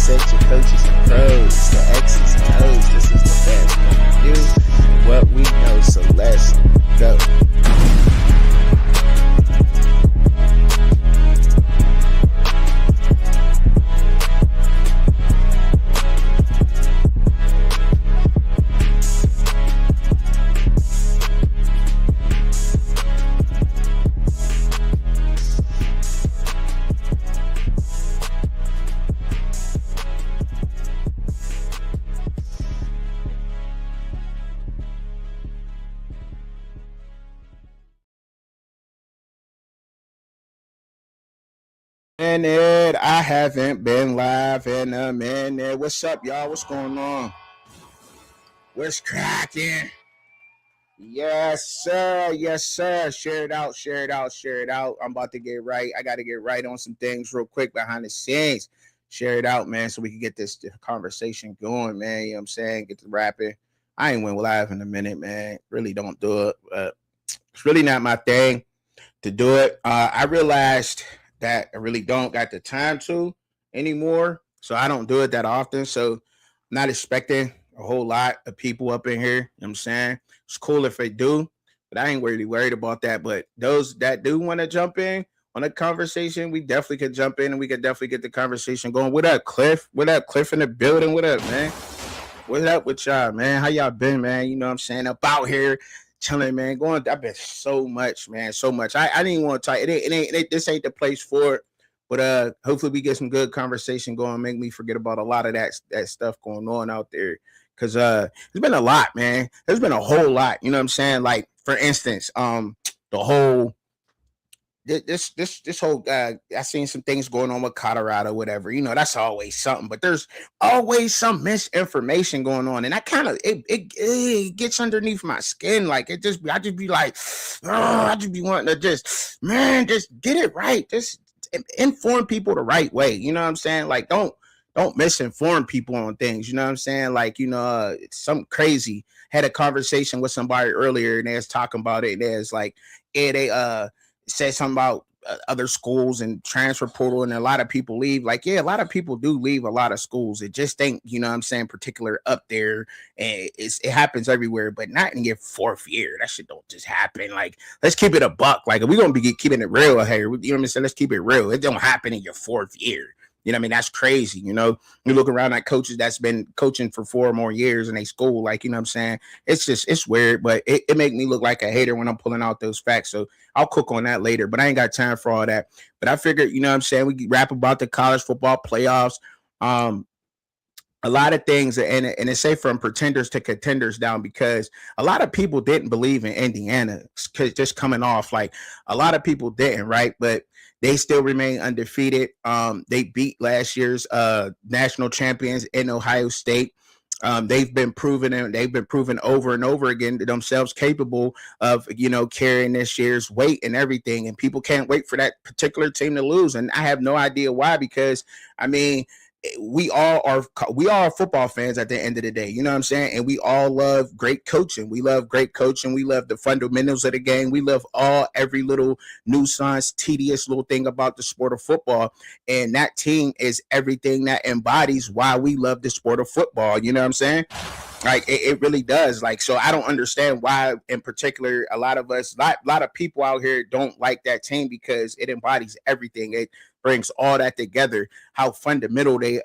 set your coaches and pros, the X's and O's. This is the best. Gonna do what we know, so let's go. Minute, I haven't been live in a minute. What's up, y'all? What's going on? What's cracking? Yes, sir. Yes, sir. Share it out. Share it out. Share it out. I'm about to get right. I got to get right on some things real quick behind the scenes. Share it out, man, so we can get this conversation going, man. You know what I'm saying? Get to rapping. I ain't went live in a minute, man. Really don't do it. It's really not my thing to do it. I realized that I really don't got the time to anymore. So I don't do it that often. So I'm not expecting a whole lot of people up in here. You know what I'm saying? It's cool if they do, but I ain't really worried about that. But those that do want to jump in on a conversation, we definitely could jump in and we could definitely get the conversation going. What up, Cliff? What up, Cliff in the building? What up, man? What up with y'all, man? How y'all been, man? You know what I'm saying? Up out here chilling, man. I've been so much, man. So much. I didn't even want to talk. This ain't the place for it. But hopefully we get some good conversation going. Make me forget about a lot of that stuff going on out there. Cause there's been a lot, man. There's been a whole lot. You know what I'm saying? Like, for instance, the whole this whole I seen some things going on with Colorado, whatever. You know, that's always something, but there's always some misinformation going on, and I kind of it gets underneath my skin. Like I just be like, I just be wanting to just get it right, just inform people the right way. You know what I'm saying? Like don't misinform people on things. You know what I'm saying? Like, you know, it's something crazy. Had a conversation with somebody earlier, and they was talking about it. There's like, they said something about other schools and transfer portal, and a lot of people leave. Like, yeah, a lot of people do leave a lot of schools. It just ain't, you know what I'm saying, particular up there. And it happens everywhere, but not in your fourth year. That shit don't just happen. Like, let's keep it a buck. Like, if we're gonna be keeping it real here, you know what I'm saying? Let's keep it real. It don't happen in your fourth year. You know what I mean? That's crazy. You know, you look around at coaches that's been coaching for 4 or more years in a school, like, you know what I'm saying? It's weird, but it make me look like a hater when I'm pulling out those facts. So I'll cook on that later, but I ain't got time for all that. But I figured, you know what I'm saying, we rap about the college football playoffs. A lot of things, and it's say from pretenders to contenders down, because a lot of people didn't believe in Indiana just coming off. Like, a lot of people didn't, right? But they still remain undefeated. They beat last year's national champions in Ohio State. They've been proven over and over again themselves capable of, you know, carrying this year's weight and everything. And people can't wait for that particular team to lose. And I have no idea why, because I mean, we all are football fans at the end of the day. You know what I'm saying? And we all love great coaching. We love great coaching. We love the fundamentals of the game. We love every little nuance, tedious little thing about the sport of football. And that team is everything that embodies why we love the sport of football. You know what I'm saying? Like, it really does. Like, so I don't understand why, in particular, a lot of people out here don't like that team, because it embodies everything. It brings all that together. How fundamental they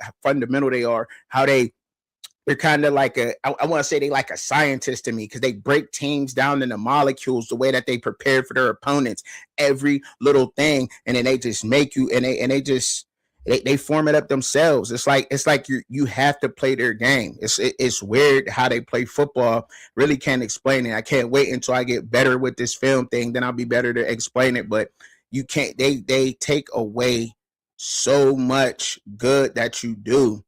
are. How they're kind of like I want to say they like a scientist to me, because they break teams down into molecules, the way that they prepare for their opponents, every little thing, and then they just make you, and they form it up themselves. It's like you have to play their game. It's weird how they play football. Really can't explain it. I can't wait until I get better with this film thing. Then I'll be better to explain it. But you can't. They take away so much good that you do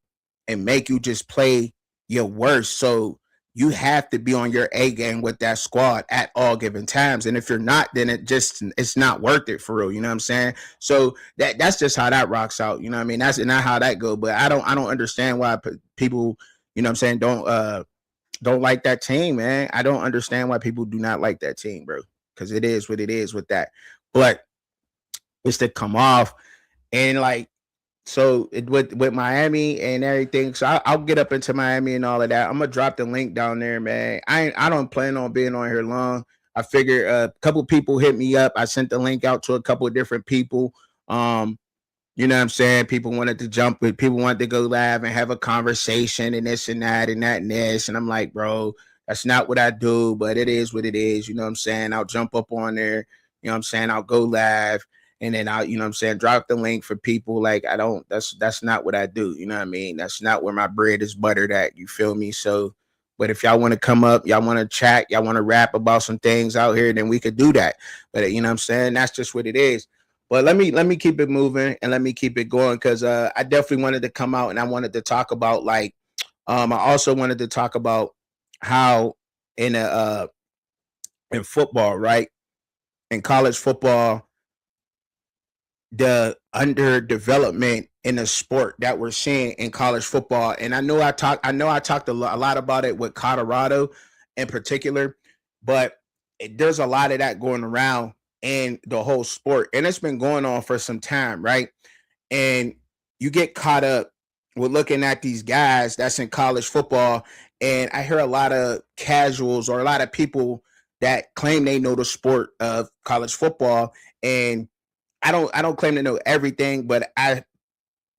and make you just play your worst. So you have to be on your A game with that squad at all given times. And if you're not, then it's not worth it for real. You know what I'm saying? So that's just how that rocks out. You know what I mean? That's not how that go. But I don't understand why people, you know what I'm saying, don't like that team, man. I don't understand why people do not like that team, bro. Because it is what it is with that. But it's to come off and like So with Miami and everything, so I'll get up into Miami and all of that. I'm gonna drop the link down there, man. I don't plan on being on here long. I figure a couple people hit me up. I sent the link out to a couple of different people. Um, you know what I'm saying? People wanted to jump with, people wanted to go live and have a conversation and this and that and that and this. And I'm like, bro, that's not what I do, but it is what it is. You know what I'm saying? I'll jump up on there. You know what I'm saying? I'll go live and then I'll, you know what I'm saying, drop the link for people. Like, I don't, that's not what I do. You know what I mean? That's not where my bread is buttered at. You feel me? So, but if y'all want to come up, y'all want to chat, y'all want to rap about some things out here, then we could do that. But you know what I'm saying? That's just what it is. But let me keep it moving and let me keep it going because I definitely wanted to come out and I wanted to talk about like I also wanted to talk about how in in football, right? In college football, the underdevelopment in the sport that we're seeing in college football. And I talked a lot about it with Colorado in particular, but there's a lot of that going around in the whole sport. And it's been going on for some time, right? And you get caught up with looking at these guys that's in college football. And I hear a lot of casuals or a lot of people that claim they know the sport of college football. And I don't claim to know everything, but I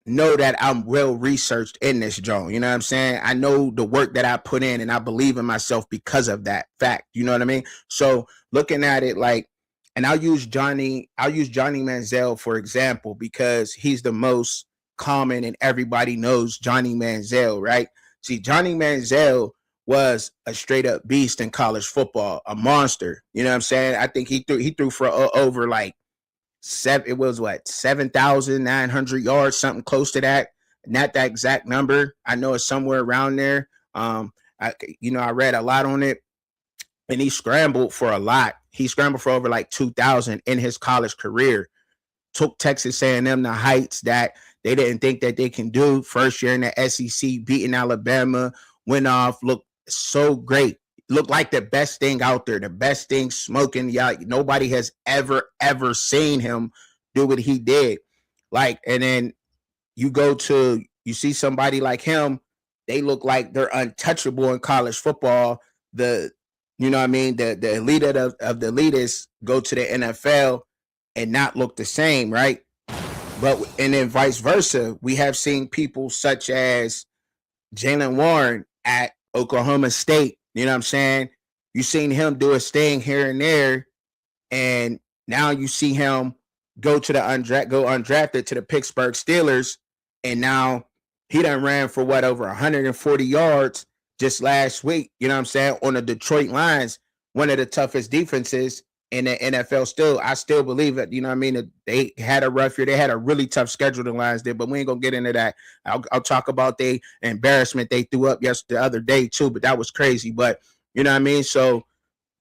know that I'm well researched in this joint. You know what I'm saying? I know the work that I put in and I believe in myself because of that fact. You know what I mean? So looking at it like, and I'll use Johnny Manziel for example, because he's the most common and everybody knows Johnny Manziel, right? See, Johnny Manziel was a straight up beast in college football, a monster. You know what I'm saying? I think he threw for over like it was what 7,900 yards, something close to that. Not that exact number. I know it's somewhere around there. I read a lot on it, and he scrambled for a lot. He scrambled for over like 2,000 in his college career. Took Texas A&M to heights that they didn't think that they can do. First year in the SEC, beating Alabama, went off, looked so great. Looked like the best thing out there, the best thing smoking. Yeah, nobody has ever seen him do what he did. Like, and then you see somebody like him, they look like they're untouchable in college football. The you know what I mean, the elite of the elitists go to the NFL and not look the same, right? But and then vice versa, we have seen people such as Jalen Warren at Oklahoma State. You know what I'm saying? You seen him do his thing here and there, and now you see him go undrafted to the Pittsburgh Steelers, and now he done ran for what over 140 yards just last week. You know what I'm saying? On the Detroit Lions, one of the toughest defenses in the NFL. Still, I still believe it. You know what I mean? That they had a rough year. They had a really tough schedule. The Lions did, but we ain't gonna get into that. I'll talk about the embarrassment they threw up the other day too. But that was crazy. But you know what I mean? So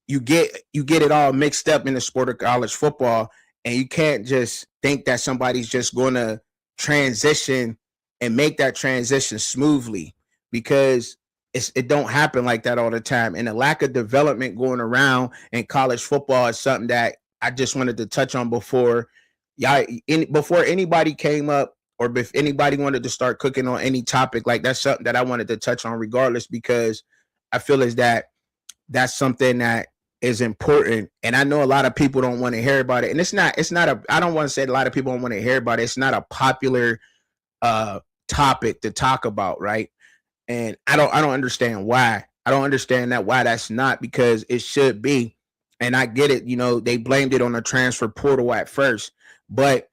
you get it all mixed up in the sport of college football, and you can't just think that somebody's just going to transition and make that transition smoothly because it don't happen like that all the time. And the lack of development going around in college football is something that I just wanted to touch on before anybody came up or if anybody wanted to start cooking on any topic. Like that's something that I wanted to touch on regardless because I feel as that's something that is important. And I know a lot of people don't want to hear about it. And I don't want to say a lot of people don't want to hear about it. It's not a popular topic to talk about, right? And I don't understand why. I don't understand why that's not, because it should be. And I get it, they blamed it on the transfer portal at first, but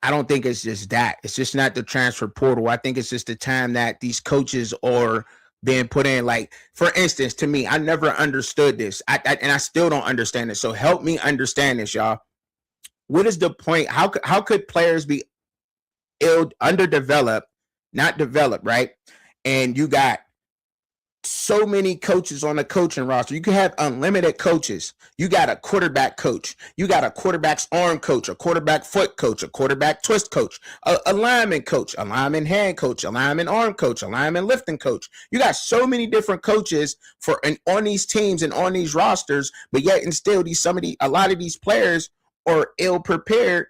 I don't think it's just that. It's just not the transfer portal. I think it's just the time that these coaches are being put in. Like, for instance, to me, I never understood this. And I still don't understand it. So help me understand this, y'all. What is the point? How could players be underdeveloped, not developed, right? And you got so many coaches on the coaching roster. You can have unlimited coaches. You got a quarterback coach. You got a quarterback's arm coach, a quarterback foot coach, a quarterback twist coach, a lineman coach, a lineman hand coach, a lineman arm coach, a lineman lifting coach. You got so many different coaches on these teams and on these rosters, but yet and still a lot of these players are ill prepared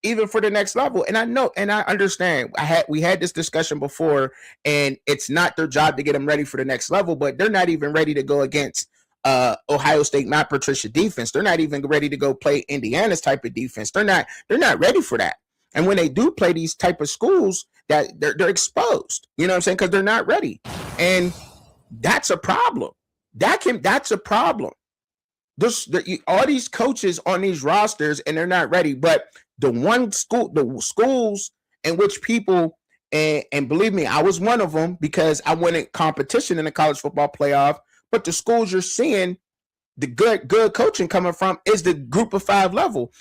even for the next level. And I know and I understand. We had this discussion before, and it's not their job to get them ready for the next level, but they're not even ready to go against Ohio State, Matt Patricia defense. They're not even ready to go play Indiana's type of defense. They're not ready for that. And when they do play these type of schools, that they're exposed. You know what I'm saying? Because they're not ready. And that's a problem. That's a problem. All these coaches on these rosters and they're not ready. But the schools in which people and believe me, I was one of them because I went in competition in the college football playoff. But the schools you're seeing the good coaching coming from is the group of 5 level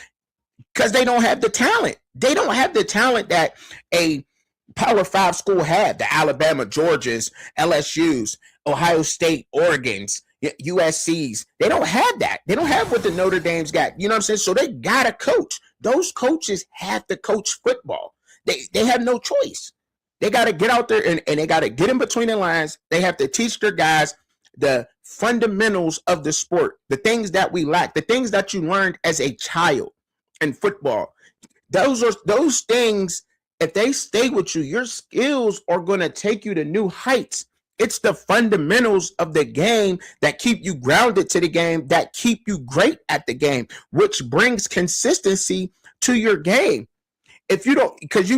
because they don't have the talent. They don't have the talent that a Power 5 school had. The Alabama, Georgias, LSU's, Ohio State, Oregon's, USC's. They don't have that. They don't have what the Notre Dame's got. You know what I'm saying? So they got to coach. Those coaches have to coach football. They have no choice. They got to get out there and they got to get in between the lines. They have to teach their guys the fundamentals of the sport, the things that we lack, the things that you learned as a child in football. Those things, if they stay with you, your skills are going to take you to new heights. It's the fundamentals of the game that keep you grounded to the game, that keep you great at the game, which brings consistency to your game. If you don't, because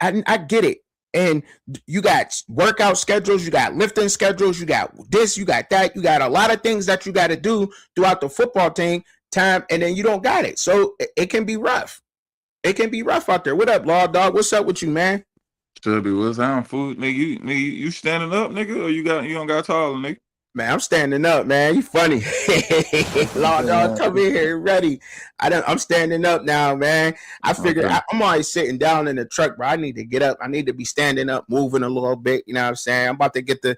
I get it. And you got workout schedules, you got lifting schedules, you got this, you got that, you got a lot of things that you got to do throughout the football time, and then you don't got it. So it can be rough. It can be rough out there. What up, Law Dog? What's up with you, man? Chubby, what's down, food? Nigga, you standing up, nigga, or you don't got taller, nigga? Man, I'm standing up, man. You funny. Law Dog, come in here ready. I'm standing up now, man. I figured I'm always sitting down in the truck, bro. I need to get up. I need to be standing up, moving a little bit. You know what I'm saying? I'm about to get the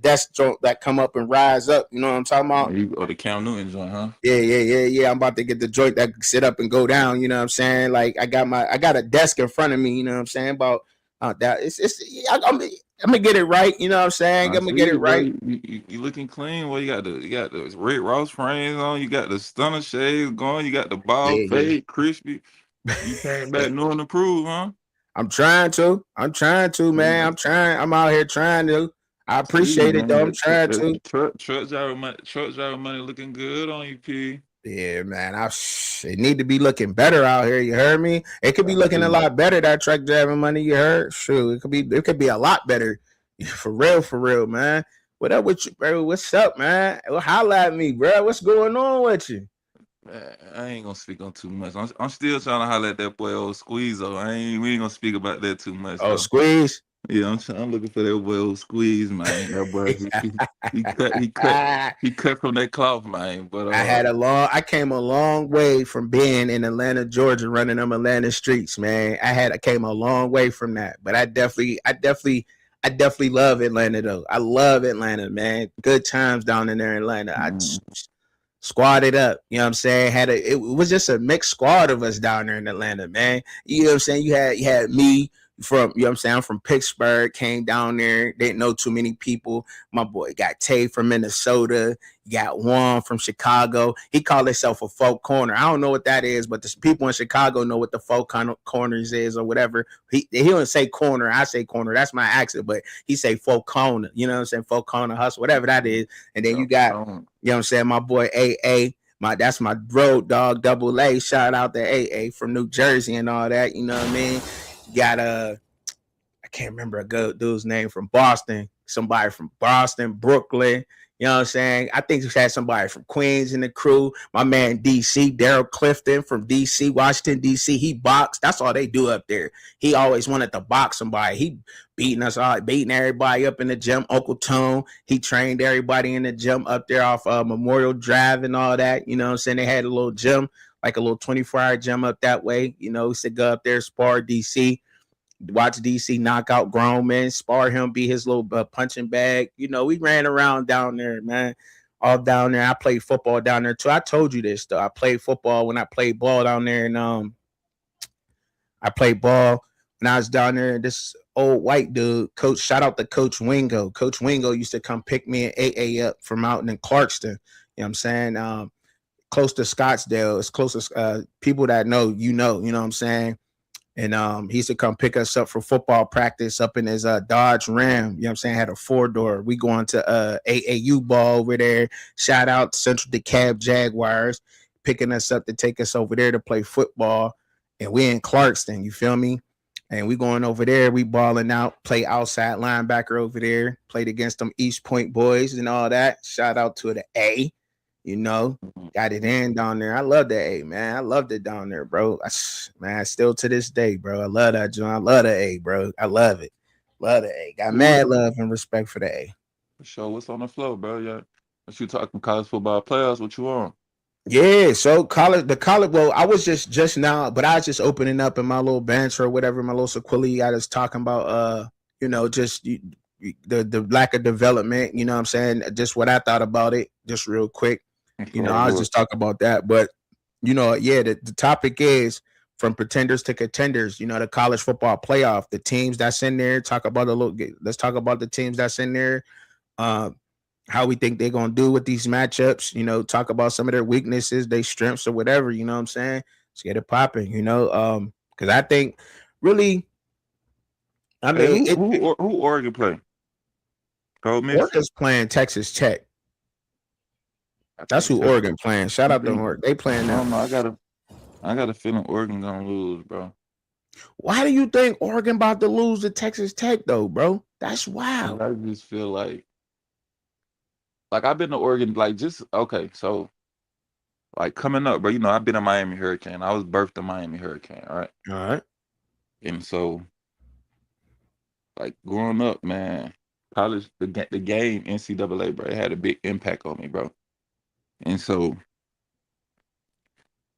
desk joint that come up and rise up. You know what I'm talking about? Or the Cam Newton joint, huh? Yeah. I'm about to get the joint that can sit up and go down. You know what I'm saying? Like I got a desk in front of me. You know what I'm saying? About that. I'm gonna get it right. You know what I'm saying? I'm gonna get it right. You looking clean. Well, you got the Rick Ross frames on. You got the stunner shades going. You got the bald fade, crispy. You came back knowing to prove, huh? I'm trying to, man. I'm out here trying to. I appreciate it, though. I'm trying to. Truck driver money looking good on you, P. Yeah, man. It need to be looking better out here. You heard me? It could be looking a lot better. That truck driving money, you heard? Sure, it could be a lot better. For real, man. What up with you, bro? What's up, man? Well, holla at me, bro. What's going on with you? Man, I ain't gonna speak on too much. I'm still trying to holler at that boy old Squeeze, though. We ain't gonna speak about that too much. Oh, though. Squeeze? Yeah, I'm looking for that boy old Squeeze, man. That boy, he cut from that cloth, man. But I came a long way from being in Atlanta, Georgia, running them Atlanta streets, man. I came a long way from that, but I definitely love Atlanta, though. I love Atlanta, man. Good times down in there in Atlanta. I squatted up, you know what I'm saying? It was just a mixed squad of us down there in Atlanta, man. You know what I'm saying? You had me from, you know what I'm saying, I'm from Pittsburgh, came down there, didn't know too many people. My boy got Tay from Minnesota, you got Juan from Chicago. He called himself a folk corner. I don't know what that is, but the people in Chicago know what the folk corners is or whatever. He don't say corner, I say corner. That's my accent, but he say folk corner, you know what I'm saying? Folk corner hustle, whatever that is. And then you got, you know what I'm saying, my boy AA. That's my road dog, Double A. Shout out to AA from New Jersey and all that, you know what I mean? Got I can't remember a good dude's name from Boston, somebody from Boston, Brooklyn, you know what I'm saying? I think he had somebody from Queens in the crew. My man DC, Daryl Clifton from DC, Washington, DC. He boxed. That's all they do up there. He always wanted to box somebody. He beating everybody up in the gym. Uncle Tone, he trained everybody in the gym up there off Memorial Drive and all that. You know what I'm saying? They had a little gym, like a little 24-hour gym up that way. You know, he used to go up there, spar DC, watch DC knock out grown men, spar him, be his little punching bag. You know, we ran around down there, man, all down there. I played football down there too. I told you this, though. I played football when I played ball down there, and I played ball when I was down there. This old white dude, coach, shout out to Coach Wingo. Coach Wingo used to come pick me and AA up from out in Clarkston. You know what I'm saying? close to Scottsdale. It's close to people that know, you know what I'm saying? And he used to come pick us up for football practice up in his Dodge Ram. You know what I'm saying? Had a 4-door. We going to AAU ball over there. Shout out Central DeKalb Jaguars picking us up to take us over there to play football. And we in Clarkston, you feel me? And we going over there, we balling out, play outside linebacker over there, played against them East Point boys and all that. Shout out to the A, you know. Got it in down there. I love the A, man. I loved it down there, bro. Man, still to this day, bro. I love that joint. I love the A, bro. I love it. Love the A. Got mad love and respect for the A. For sure. What's on the flow, bro? Yeah. What you talking college football playoffs? What you on? Yeah, so college. Well, I was just now, but I was just opening up in my little bench or whatever, my little sequely. I was talking about, just the lack of development. You know what I'm saying? Just what I thought about it, just real quick. You know, I was just talking about that, but yeah, the topic is from pretenders to contenders. You know, the college football playoff, the teams that's in there. Talk about a little. Let's talk about the teams that's in there. Um, how we think they're gonna do with these matchups. You know, talk about some of their weaknesses, their strengths, or whatever. You know what I'm saying? Let's get it popping. Because I think really, I Hey, mean, who Oregon play? Ole Miss. Oregon's playing Texas Tech. I That's think who Texas. Oregon playing. Shout You out to think? Oregon. They playing I them. don't know. I got a feeling Oregon gonna lose, bro. Why do you think Oregon about to lose to Texas Tech though, bro? That's wild. I just feel like I've been to Oregon, like just okay. So like coming up, bro. You know, I've been a Miami Hurricane. I was birthed a Miami Hurricane, all right. All right. And so like growing up, man, college the game NCAA, bro, it had a big impact on me, bro. And so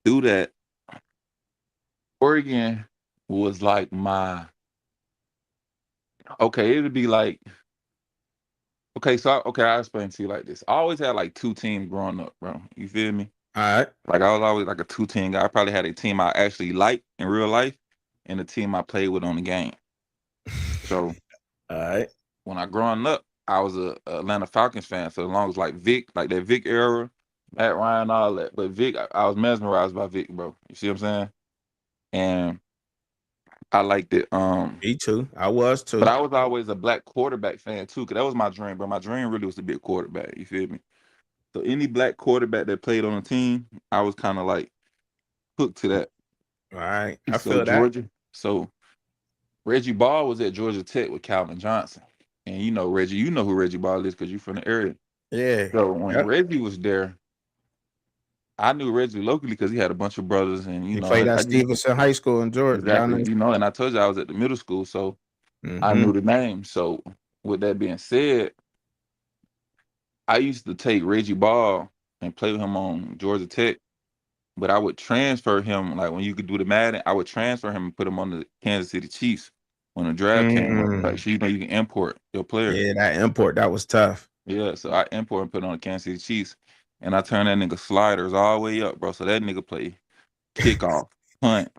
through that, Oregon was like my okay. It'd be like okay, so okay, I'll explain to you like this. I always had like two teams growing up, bro. You feel me? All right. Like I was always like a two-team guy. I probably had a team I actually liked in real life and a team I played with on the game. So All right. when I growing up, I was a Atlanta Falcons fan. So as long as like Vic, like that Vic era, Matt Ryan, all that. But Vic, I was mesmerized by Vic, bro. You see what I'm saying? And I liked it. Me too. I was But too. I was always a black quarterback fan too, because that was my dream, bro. My dream really was to be a quarterback. You feel me? So any black quarterback that played on the team, I was kind of like hooked to that. All right. And I so feel that. Georgia, so Reggie Ball was at Georgia Tech with Calvin Johnson. And you know Reggie, you know who Reggie Ball is because you're from the area. Yeah. So when Yep. Reggie was there, I knew Reggie locally because he had a bunch of brothers, and you He know, played at I just Stevenson High School in Georgia down exactly, there. you know, and I told you I was at the middle school, so I Mm-hmm. knew the name. So with that being said, I used to take Reggie Ball and play with him on Georgia Tech, but I would transfer him like when you could do the Madden, I would transfer him and put him on the Kansas City Chiefs when the draft came up. Like, Mm. so you know you can import your players. Yeah, that import, that was tough. Yeah, so I import and put on the Kansas City Chiefs, and I turn that nigga sliders all the way up, bro. So that nigga play kickoff, punt,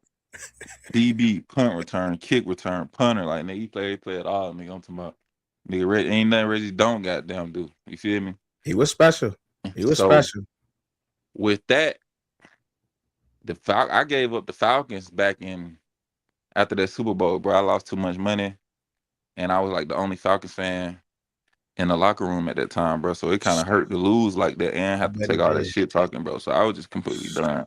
DB, punt return, kick return, punter. Like nigga, he play it all, nigga. I'm talking about nigga. Ain't nothing Reggie don't goddamn do. You feel me? He was special. He was So special. with that, I gave up the Falcons back in after that Super Bowl, bro. I lost too much money, and I was like the only Falcons fan in the locker room at that time, bro. So it kind of hurt to lose like that and I have to bet take it all that did. shit talking, bro. So I was just completely done.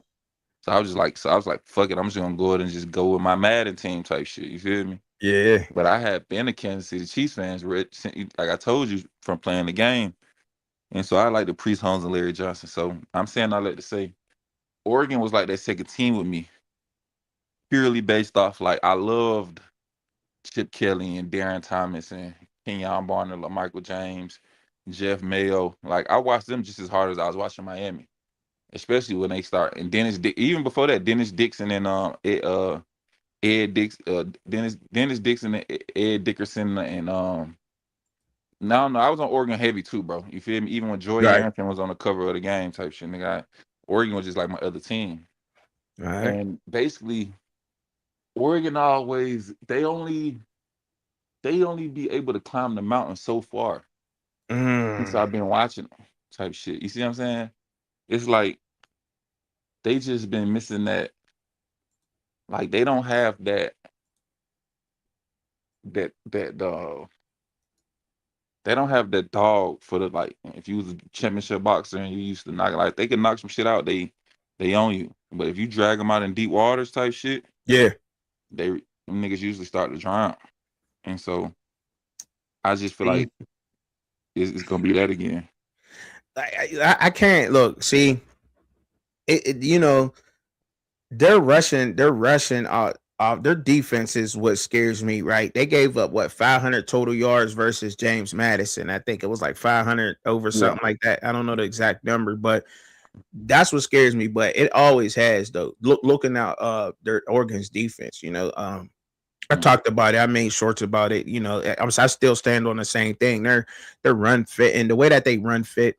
So I was like, fuck it, I'm just gonna go ahead and just go with my Madden team type shit. You feel me? Yeah. But I had been a Kansas City Chiefs fans, like I told you from playing the game, and so I like the Priest Holmes and Larry Johnson. So I'm saying I like to say Oregon was like that second team with me, purely based off like I loved Chip Kelly and Darren Thomas and Kenyon Barner, Michael James, Jeff Mayo. Like I watched them just as hard as I was watching Miami, especially when they start. And even before that, Dennis Dixon and Dennis Dixon and Ed Dickerson and no, I was on Oregon heavy too, bro. You feel me? Even when Joy Right. Harrington was on the cover of the game type shit, nigga. Oregon was just like my other team. All right. And basically Oregon always they only be able to climb the mountain so far. Since Mm. I've been watching them type shit. You see what I'm saying? It's like they just been missing that. Like they don't have that they don't have that dog for the like. If you was a championship boxer and you used to knock like they can knock some shit out, they own you. But if you drag them out in deep waters type shit, Yeah. them niggas usually start to drown. And so I just feel See, like it's gonna be that again. I can't look. See, you know, they're rushing. Their defense is what scares me. Right? They gave up what 500 total yards versus James Madison. I think it was like 500 over Yeah. something like that. I don't know the exact number, but that's what scares me. But it always has though. Looking out, their Oregon's defense. I Mm. talked about it. I made shorts about it. I still stand on the same thing. They're run fit, and the way that they run fit,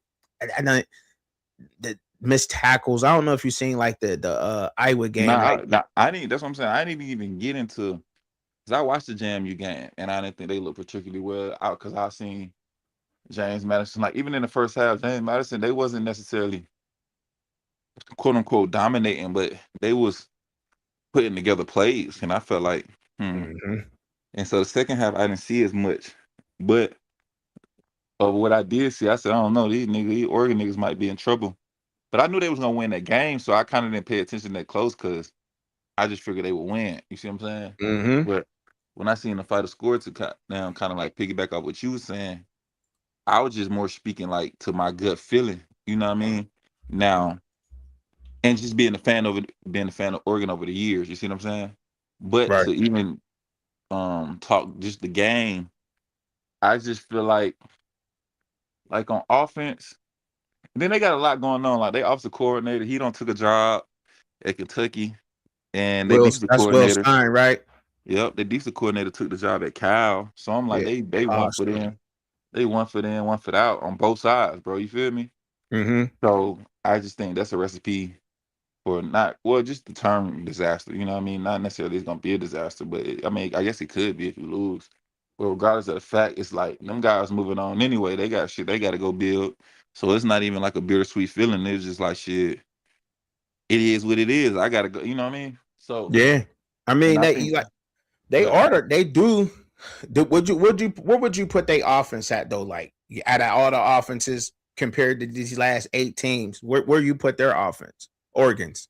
and the missed tackles. I don't know if you've seen like the Iowa game. Like, I didn't. That's what I'm saying. I didn't even get into because I watched the JMU game and I didn't think they looked particularly well out because I seen James Madison like even in the first half, James Madison they wasn't necessarily quote unquote dominating, but they was putting together plays, and I felt like, mhm, And so the second half, I didn't see as much, but of what I did see, I said, I don't know, these Oregon niggas might be in trouble. But I knew they was gonna win that game, so I kind of didn't pay attention that close because I just figured they would win. You see what I'm saying? mhm, But when I seen the fighter score to now, kind of like piggyback off what you was saying, I was just more speaking like to my gut feeling. You know what I mean? Now, and just being a fan of Oregon over the years. You see what I'm saying? But right. to even talk just the game, I just feel like on offense, then they got a lot going on. Like they offensive coordinator, he don't took a job at Kentucky, and they defensive That's Will coordinator, Stein, right? yep, the defensive coordinator took the job at Cal. So I'm like, Yeah. they one for Awesome. them, they one for them, one for out on both sides, bro. You feel me? Mhm. So I just think that's a recipe for not well, just the term disaster. You know what I mean? Not necessarily it's gonna be a disaster, but I mean, I guess it could be if you lose. But regardless of the fact, it's like them guys moving on anyway. They got shit they got to go build. So it's not even like a bittersweet feeling. It's just like shit. It is what it is. I gotta go. You know what I mean? So, Yeah. I and mean, I think, they but order. They do. Where would you put their offense at though? Like out of all the offenses compared to these last 8 teams, where you put their offense? Oregon's.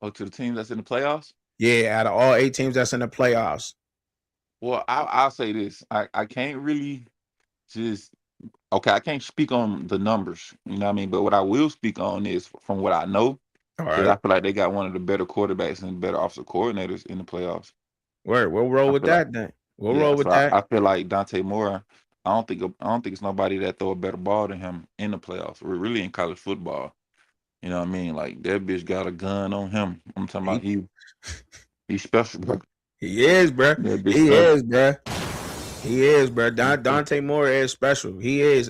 to the team that's in the playoffs. Yeah, out of all 8 teams that's in the playoffs. Well, I'll say this. I can't really just okay. I can't speak on the numbers. You know what I mean? But what I will speak on is from what I know. All Is I right. feel like they got one of the better quarterbacks and better offensive coordinators in the playoffs. Where we'll roll I with feel like, that then. We'll yeah. roll So with that. I feel like Dante Moore. I don't think it's nobody that throw a better ball than him in the playoffs. We're really in college football. You know what I mean? Like that bitch got a gun on him. I'm talking about He he's special, bro. he is, bro. That bitch He special. is, bro. He is, bro. He's special. Dante Moore is special. He is.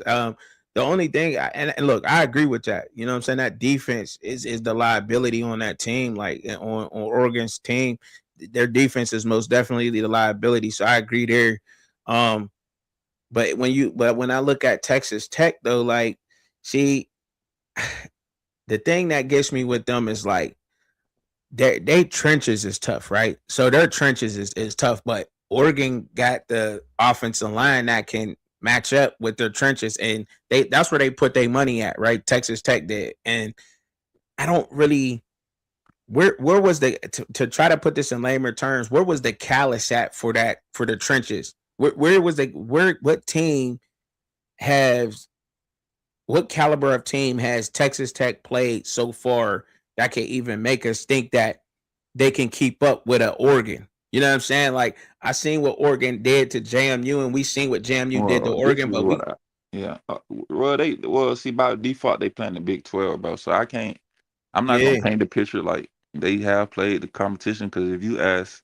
The only thing, and look, I agree with that. You know what I'm saying? That defense is the liability on that team. Like on Oregon's team, their defense is most definitely the liability. So I agree there. Um, but when I look at Texas Tech though, like, see, the thing that gets me with them is like they trenches is tough, right? So their trenches is tough, but Oregon got the offensive line that can match up with their trenches, and that's where they put their money at, right? Texas Tech did, and I don't really where was the to try to put this in layman terms, where was the callus at for that for the trenches? Where was the what team has what caliber of team has Texas Tech played so far that can even make us think that they can keep up with an Oregon? You know what I'm saying? Like I seen what Oregon did to JMU, and we seen what JMU did to Well, this Oregon, is but what I yeah. Well see by default they playing the Big 12, bro. So I can't. I'm not gonna yeah, paint the picture like they have played the competition because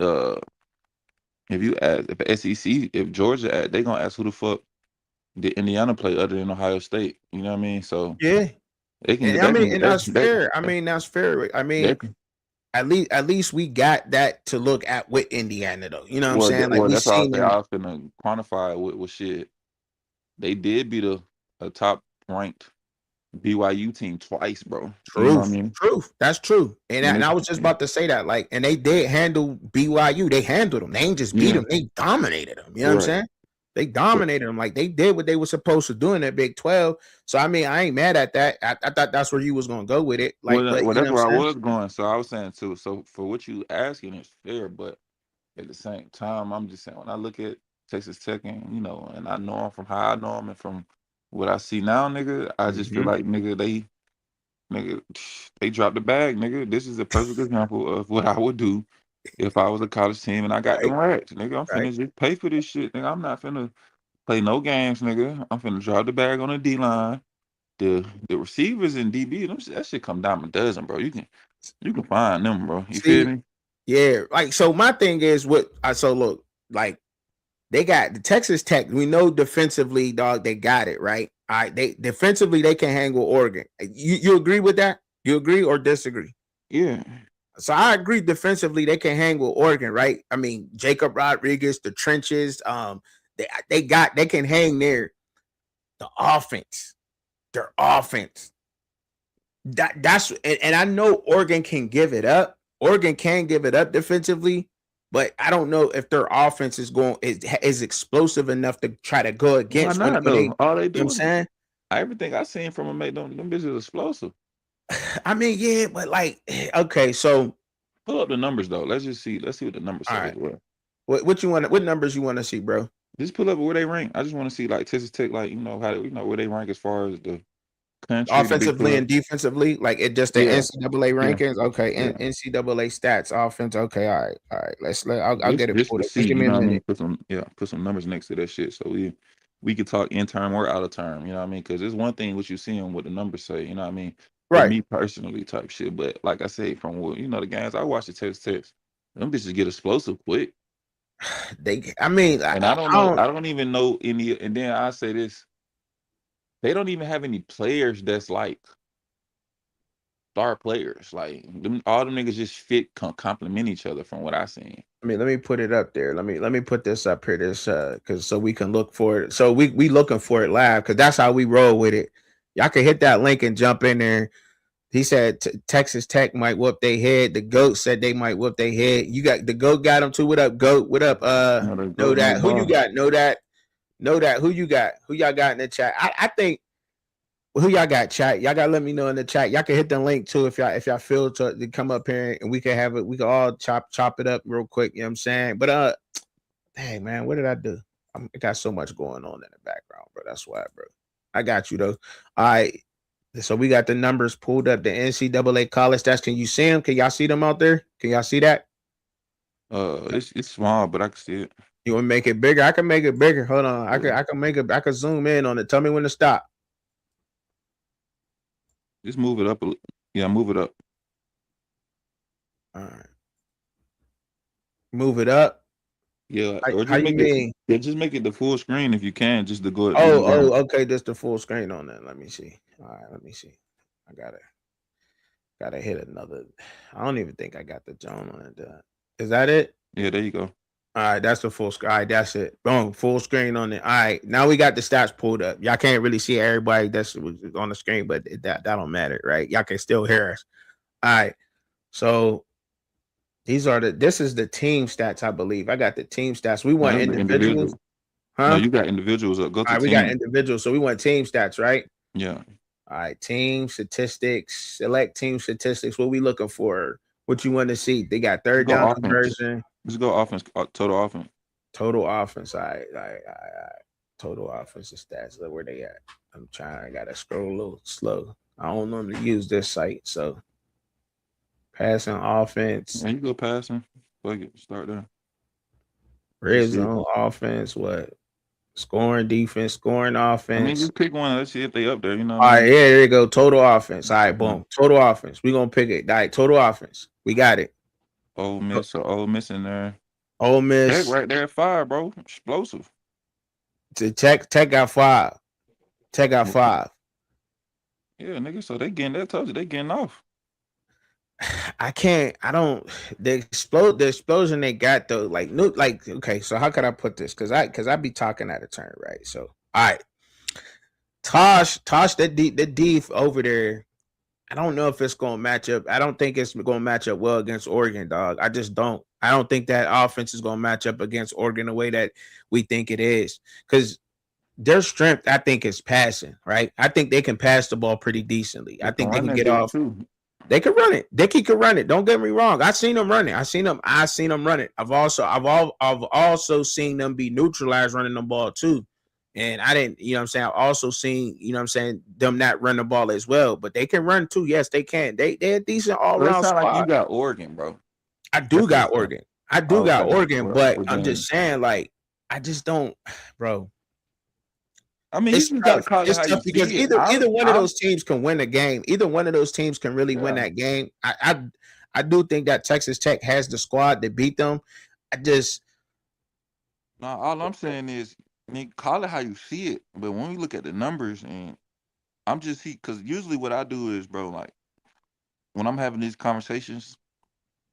uh if you ask if SEC if Georgia they gonna ask who the fuck did Indiana play other than Ohio State. You know what I mean? So yeah. they can And get I that mean, can and that's that fair. I mean, that's fair. I that mean, at least we got that to look at with Indiana, though. You know what I'm saying? Like well we that's all I seen say. I them. was gonna quantify it with shit. They did beat a top ranked. BYU team twice, bro. You know what I Truth, mean? truth. That's true. And And it's, I was just about to say that, like, and they did handle BYU. They handled them. They ain't just beat yeah, them. They dominated them. You know what I'm right. saying? They But dominated them. Like they did what they were supposed to do in that Big 12. So I mean, I ain't mad at that. I thought that's where you was gonna go with it. Like, but you know that's what I'm where I saying? was going. So I was saying too. So for what you asking is fair, but at the same time, I'm just saying when I look at Texas Tech and and I know them from how I know them and from what I see now, nigga, I just feel Mm-hmm. like nigga, they dropped the bag, nigga. This is a perfect example of what I would do if I was a college team and I got them Right, racks, nigga. I'm right. finna just pay for this shit, nigga. I'm not finna play no games, nigga. I'm finna drop the bag on the D line. The receivers and DB, that shit come down a dozen, bro. You can find them, bro. You feel See, me? yeah, like so. My thing is what I so look like. They got the Texas Tech. We know defensively, dog. They got it right. All right, they defensively they can hang with Oregon. You agree with that? You agree or disagree? Yeah. So I agree defensively they can hang with Oregon, right? I mean Jacob Rodriguez, the trenches, they can hang there. The offense, their offense. That's and I know Oregon can give it up. Oregon can give it up defensively, but I don't know if their offense is explosive enough to try to go Why against not when they, you though? All they know what I'm do is saying? everything I seen from them make them bitches explosive. I mean, yeah, but like, okay, so Pull up the numbers though. Let's just see. Let's see what the numbers all say as right, well. what you want? What numbers you want to see, bro? Just pull up where they rank. I just want to see like Texas Tech, like how where they rank as far as the country, the Big Offensively 12. and defensively, like it just the Yeah, NCAA yeah, rankings. Okay, yeah. NCAA stats, offense. Okay, all right. I'll Just get it just pulled to up. see, Just give me you a know what I mean? minute. Put some numbers next to that shit so we could talk in term or out of term, you know what I mean? Because it's one thing what you see and what the numbers say, you know what I mean? For Right. me personally type shit. But like I say, from what the games I watch the Texas, them bitches get explosive quick. I mean, And I don't I know, don't. I don't even know any, and then I say this, they don't even have any players that's like star players. Like all them niggas just fit complement each other from what I seen. I mean, let me put it up there. Let me put this up here. This because so we can look for it. So we looking for it live because that's how we roll with it. Y'all can hit that link and jump in there. He said Texas Tech might whoop their head. The goat said they might whoop their head. You got the goat got them too. What up, goat? What up? They Know go no that? Who you ball. got? Know that? Know that? Who you got? Who y'all got in the chat? I think who y'all got chat. Y'all gotta let me know in the chat. Y'all can hit the link too if y'all feel to come up here and we can have it. We can all chop it up real quick. You know what I'm saying? But hey man, what did I do? I got so much going on in the background, bro. That's why, bro. I got you though. All right. So we got the numbers pulled up. The NCAA college stats. Can you see them? Can y'all see them out there? Can y'all see that? It's small, but I can see it. You want to make it bigger? I can make it bigger. Hold on. Yeah. I can make it. I can zoom in on it. Tell me when to stop. Just move it up. Yeah, move it up. All right. Move it up. Yeah, or How just you make it. mean? Yeah, just make it the full screen if you can. Just to go. You know, Oh, okay. Just the full screen on that. Let me see. All right. Let me see. I gotta hit another. I don't even think I got the Joan on it. Is that it? yeah, there you go. All right, that's the full screen. All right, that's it. Boom, full screen on it. All right, now we got the stats pulled up. Y'all can't really see everybody that's on the screen, but that don't matter, right? Y'all can still hear us. All right, so this is the team stats, I believe. I got the team stats. We No, want that's the individuals, individual. No, huh? you got individuals up. Go All to right, we got team. individuals, so we want team stats, right? Yeah, All right, team statistics. Select team statistics. What we looking for? What you want to see? They got just third go down offense. conversion. Just go offense. Total offense. Total offense. All right. Total offensive stats. Look where they at. I'm trying. I gotta scroll a little slow. I don't normally use this site, so passing offense, And you go passing. Fuck it. Start there. red Just see. zone offense, what scoring defense, scoring I mean, offense. just pick one. Let's see if they up there. You know what All I right, mean? yeah, there you go. Total offense. All right, Yeah. boom. Total offense. We're gonna pick it. All right, total offense. We got it. Ole Miss in there. Ole Tech Miss. right there at 5, bro. Explosive. To Tech got 5. Tech got 5. Yeah, nigga. So they getting that. Told you they getting off. I can't. I don't. The explosion they got though. Like no. Like okay. So how could I put this? Because I be talking out of turn, right? So all right. Tosh, the D over there. I don't know if it's gonna match up. I don't think it's gonna match up well against Oregon, dog. I just don't. I don't think that offense is gonna match up against Oregon the way that we think it is. Because their strength, I think, is passing, right? I think they can pass the ball pretty decently. They I can think they run can that get bitch off. too. They can run it. Dickey can run it. Don't get me wrong. I seen them run it. I seen them run it. I've also seen them be neutralized running the ball too. And I didn't, you know what I'm saying? I've also seen, you know what I'm saying, them not run the ball as well. But they can run too. Yes, they can. They're a decent So it all-around sound like you squad. got Oregon, bro. I do That's what got it sound. Oregon. I do Oh, got okay. Oregon, but Well, I'm then, just saying, like, I just don't, bro. I mean, you It's just gotta tough. call it It's how you tough because see it. either one of those teams can win a game. Either one of those teams can really win Yeah. that game. I do think that Texas Tech has the squad to beat them. I just No, all I'm saying is, I mean, call it how you see it. But when we look at the numbers, and I'm just because usually what I do is, bro, like when I'm having these conversations,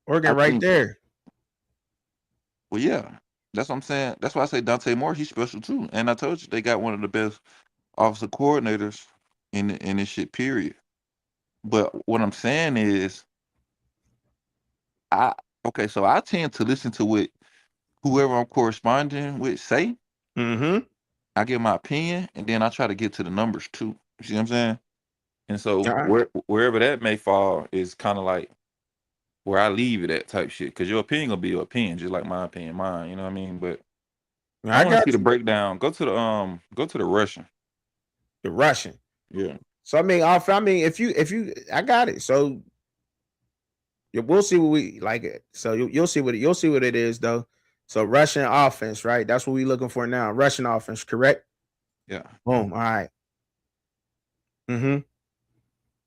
I Oregon right think, there. well, yeah, that's what I'm saying. That's why I say Dante Moore, he's special too. And I told you they got one of the best offensive coordinators in this shit. Period. But what I'm saying is, I okay, so I tend to listen to what whoever I'm corresponding with say. Mm-hmm. I give my opinion, and then I try to get to the numbers too. You see what I'm saying? And so All right. wherever that may fall is kind of like where I leave it at type shit. Because your opinion gonna be your opinion, just like my opinion, mine. You know what I mean? But I I want to got see the you. breakdown. Go to the Russian. The Russian. Yeah, So I mean, if you, I got it. So we'll see what we like it. So you'll see what it is though. So Russian offense, right? That's what we're looking for now. Russian offense, correct? yeah. Boom. All right. Mm-hmm.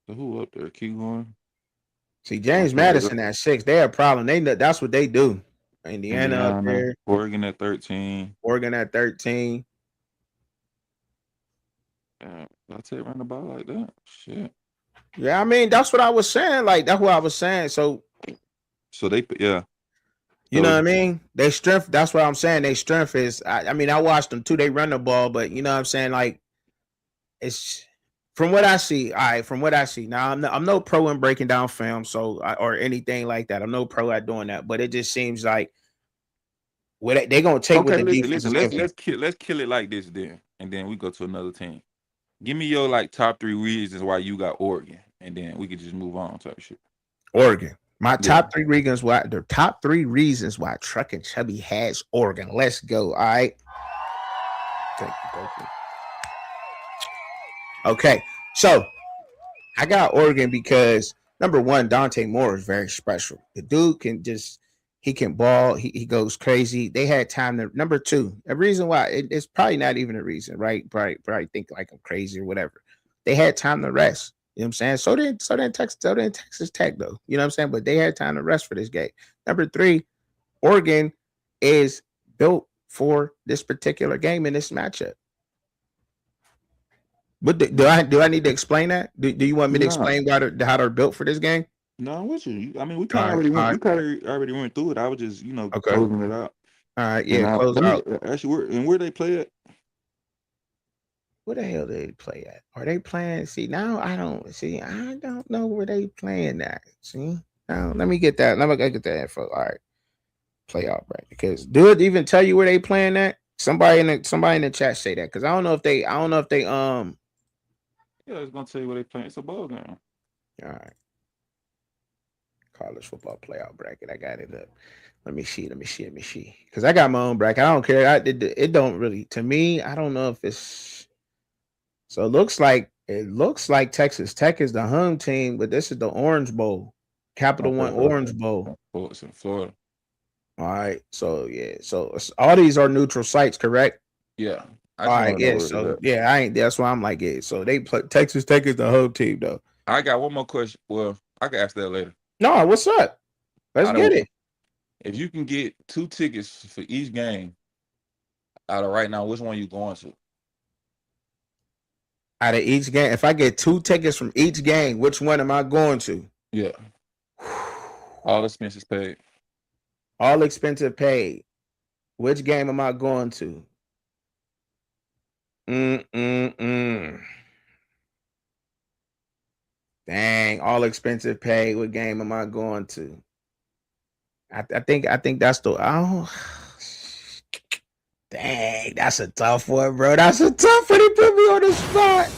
So who up there? Keep going. See, I'm James trying to look. Madison at 6. They a problem. That's what they do. Indiana up Indiana, there, Oregon at 13. Oregon at 13. I'll take run the ball like that. Shit. Yeah, I mean, that's what I was saying. Like, that's what I was saying. So, So yeah. you know what So I mean? They strength, that's what I'm saying. They strength is, I mean, I watched them too. They run the ball, but you know what I'm saying? Like, it's from what I see. All right, from what I see. Now, I'm no pro in breaking down film, so or anything like that. I'm no pro at doing that, but it just seems like what they gonna take what okay, the listen, defense listen. is Let's giving. let's kill let's kill it like this then, and then we go to another team. Give me your like top 3 reasons why you got Oregon, and then we could just move on type shit. Oregon. My Yeah. top three reasons why Truck and Chubby has Oregon. Let's go. All right. Thank you. Okay. So I got Oregon because number one, Dante Moore is very special. The dude can just he can ball. He goes crazy. They had time to number two. A reason why it's probably not even a reason, right? Probably think like I'm crazy or whatever. They had time to rest. You know what I'm saying? So did Texas Tech though. You know what I'm saying? But they had time to rest for this game. Number three, Oregon is built for this particular game in this matchup. But do I need to explain that? Do you want me to No, explain how they're built for this game? no, with you. I mean, we All kind of right, already all went. right, We kind of already went through it. I was just, okay, closing it out. all right. And Yeah, I close let me out. actually where they play at. Where the hell do they play at? Are they playing? See, now I don't see. I don't know where they playing at. See, now let me get that. Let me get that info. All right, playoff right? Because do it even tell you where they playing at? Somebody in the chat say that because I don't know if they Yeah, it's gonna tell you where they playing. It's a ball game. all right, college football playoff bracket. I got it up. Let me see. Because I got my own bracket. I don't care. It don't really to me. I don't know if it's so. It looks like Texas Tech is the home team, but this is the Orange Bowl, Capital Okay, One okay. Orange Bowl. It's in Florida. All right. So yeah. So all these are neutral sites, correct? Yeah, I All just right. want to know Yeah. where it's So at. yeah, I ain't. That's why I'm like yeah. So they play Texas Tech is the home team though. I got one more question. Well, I can ask that later. No, what's up? Let's Out get of it. if you can get 2 tickets for each game, out of right now, which one you going to? Out of each game, if I get 2 tickets from each game, which one am I going to? Yeah, all expenses paid. All expensive paid. Which game am I going to? Mm-mm-mm. Dang, all expensive paid. What game am I going to? I think that's the oh dang, that's a tough one, bro. That's a tough one. He put me on the spot.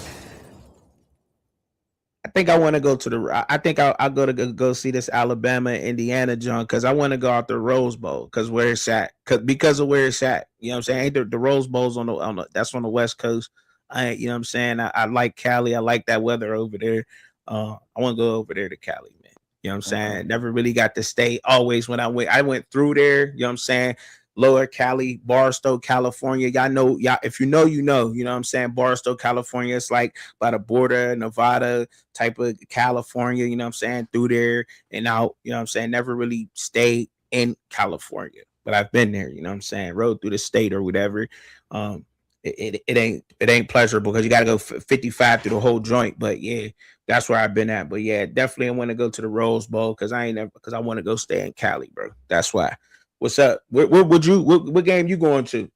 I think I want to go to the. I think I'll go see this Alabama Indiana John because I want to go out the Rose Bowl because where it's at because of where it's at. You know what I'm saying? Ain't the Rose Bowl's on the that's on the West Coast. You know what I'm saying? I like Cali. I like that weather over there. I want to go over there to Cali, man. You know what I'm saying? Never really got to stay. Always when I went through there. You know what I'm saying? Lower Cali, Barstow, California. Y'all know, y'all. If you know, you know. You know what I'm saying? Barstow, California. It's like by the border, Nevada type of California. You know what I'm saying? Through there and out. You know what I'm saying? Never really stayed in California, but I've been there. You know what I'm saying? Rode through the state or whatever. Um, it ain't pleasurable because you got to go 55 through the whole joint. But yeah, that's where I've been at. But yeah, definitely I want to go to the Rose Bowl because I want to go stay in Cali, bro. That's why. What's up? What would you? What game you going to?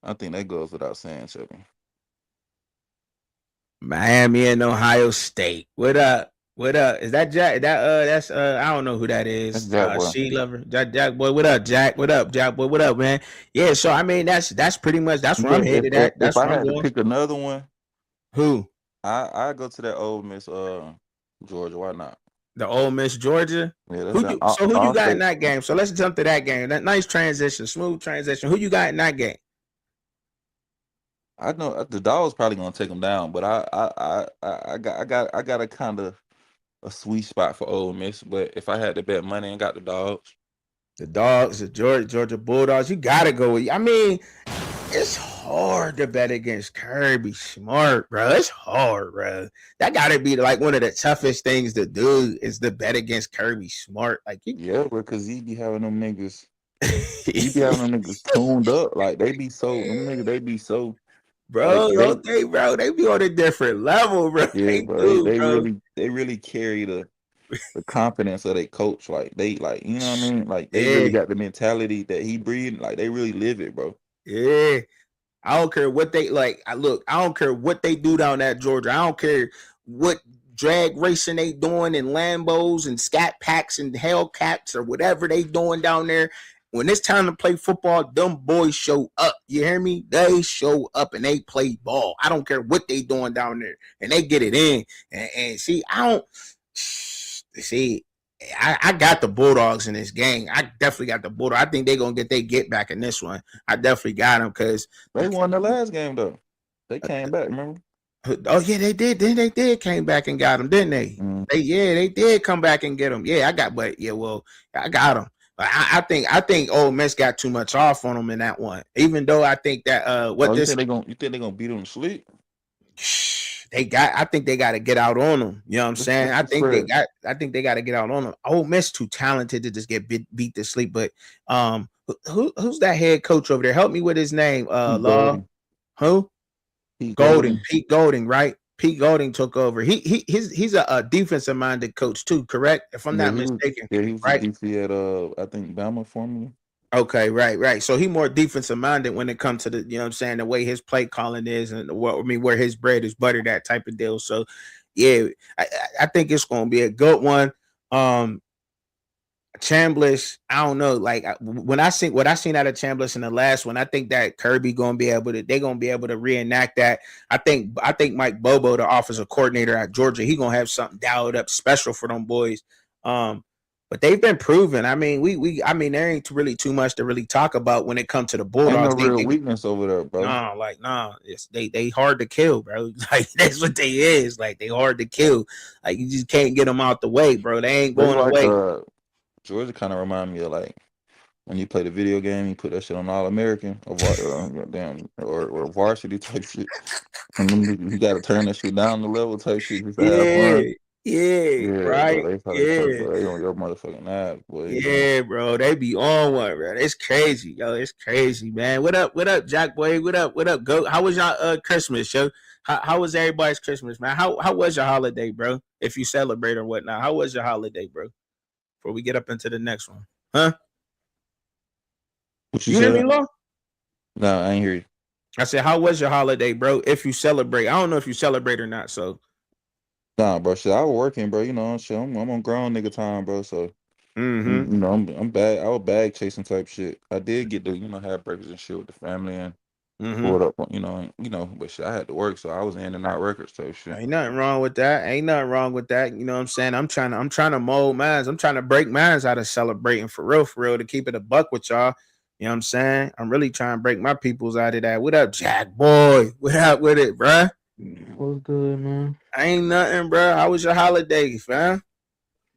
I think that goes without saying, Chubby. Miami and Ohio State. What up? What up? Is that Jack? That's I don't know who that That's is. Jack boy. She lover. Jack boy. What up, Jack? What up, Jack boy? What up, man? Yeah. So I mean, that's pretty much that's where I'm But headed at. if That's I where I'm had to going. pick another one, Who? I go to that Ole Miss Georgia. Why not? The Ole Miss Georgia. Yeah, that's Who that you? So who you all got in state. that game? So let's jump to that game. That nice transition, smooth transition. Who you got in that game? I know the Dogs probably gonna take them down, but I got a kind of a sweet spot for Ole Miss. But if I had to bet money, I got the Dogs. The Dogs, the Georgia Bulldogs. You gotta go with. I mean, it's hard to bet against Kirby Smart, bro. It's hard, bro. That gotta be like one of the toughest things to do is to bet against Kirby Smart. Like you, Yeah, because he be having them niggas. He be having them niggas tuned up. Like they be so them niggas. They be so like bro. Okay, bro. They be on a different level, bro. yeah, They bro. do, bro. They really carry the confidence of their coach. Like they like you know what I mean. Like they Yeah, really got the mentality that he breeding. Like they really live it, bro. yeah. I don't care what they like. I don't care what they do down at Georgia. I don't care what drag racing they doing in Lambos and scat packs and Hellcats or whatever they doing down there. When it's time to play football, them boys show up. You hear me? They show up and they play ball. I don't care what they doing down there, and they get it in. And see, I don't see. I got the Bulldogs in this game. I definitely got the Bulldogs. I think they're gonna get their get back in this one. I definitely got them because They won the last game though. They came back. Remember? oh yeah, they did. Then they did came back and got them, didn't they? Mm. They did come back and get them. Yeah, I got them. I think Ole Miss got too much off on them in that one. Even though I think that Oh, you think they gonna beat them to sleep? I think they got to get out on them. You know what I'm saying? What's the spread? I think they got to get out on them. Ole Miss too talented to just get beat to sleep. But who's that head coach over there? Help me with his name. Pete Law. Golding. Who? Pete Golding, Golding. Pete Golding, right? Pete Golding took over. He's a defensive minded coach too, correct? If I'm Yeah, not mistaken, he was the right? DC at I think Bama formerly. Okay, right. So he more defensive minded when it comes to the, you know what I'm saying, the way his play calling is and where his bread is butter, that type of deal. So yeah, I think it's gonna be a good one. Um Chambliss, I don't know. Like when I seen what I seen out of Chambliss in the last one, I think that Kirby gonna be able to. They're gonna be able to reenact that. I think Mike Bobo, the offensive coordinator at Georgia, he gonna have something dialed up special for them boys. But they've been proven. I mean, I mean, there ain't really too much to really talk about when it comes to the Ain't no Bulldogs. real weakness over there, bro. It's they hard to kill, bro. Like that's what they is. Like they hard to kill. Like you just can't get them out the way, bro. They ain't They going like away. Georgia kind of remind me of like when you play the video game, you put that shit on All American or damn or varsity type shit. And then you got to turn that shit down the level type shit just to have Yeah, fun. yeah, Yeah, bro. right. They probably tough, Yeah, bro. They on your motherfucking ass, boy. yeah, bro. They be on one, bro. It's crazy, yo. It's crazy, man. What up? What up, Jack boy? What up? What up? Go. How was y'all Christmas, yo? How was everybody's Christmas, man? How was your holiday, bro? If you celebrate or whatnot, how was your holiday, bro? Before we get up into the next one, huh? What you You hear me, said? Law? No, I ain't hear you. I said, how was your holiday, bro? If you celebrate, I don't know if you celebrate or not. So Nah, bro. Shit, I was working, bro. You know, shit. I'm on grown nigga time, bro. So Mm-hmm. I'm bag. I was bag chasing type shit. I did get to have breakfast and shit with the family and Mm-hmm. pulled up on But shit, I had to work, so I was in and out records type shit. Ain't nothing wrong with that. Ain't nothing wrong with that. You know what I'm saying? I'm trying to mold mines. I'm trying to break mines out of celebrating for real, to keep it a buck with y'all. You know what I'm saying? I'm really trying to break my peoples out of that. What up, Jack boy? What up with it, bruh? What's good, man? Ain't nothing, bruh. How was your holiday, fam?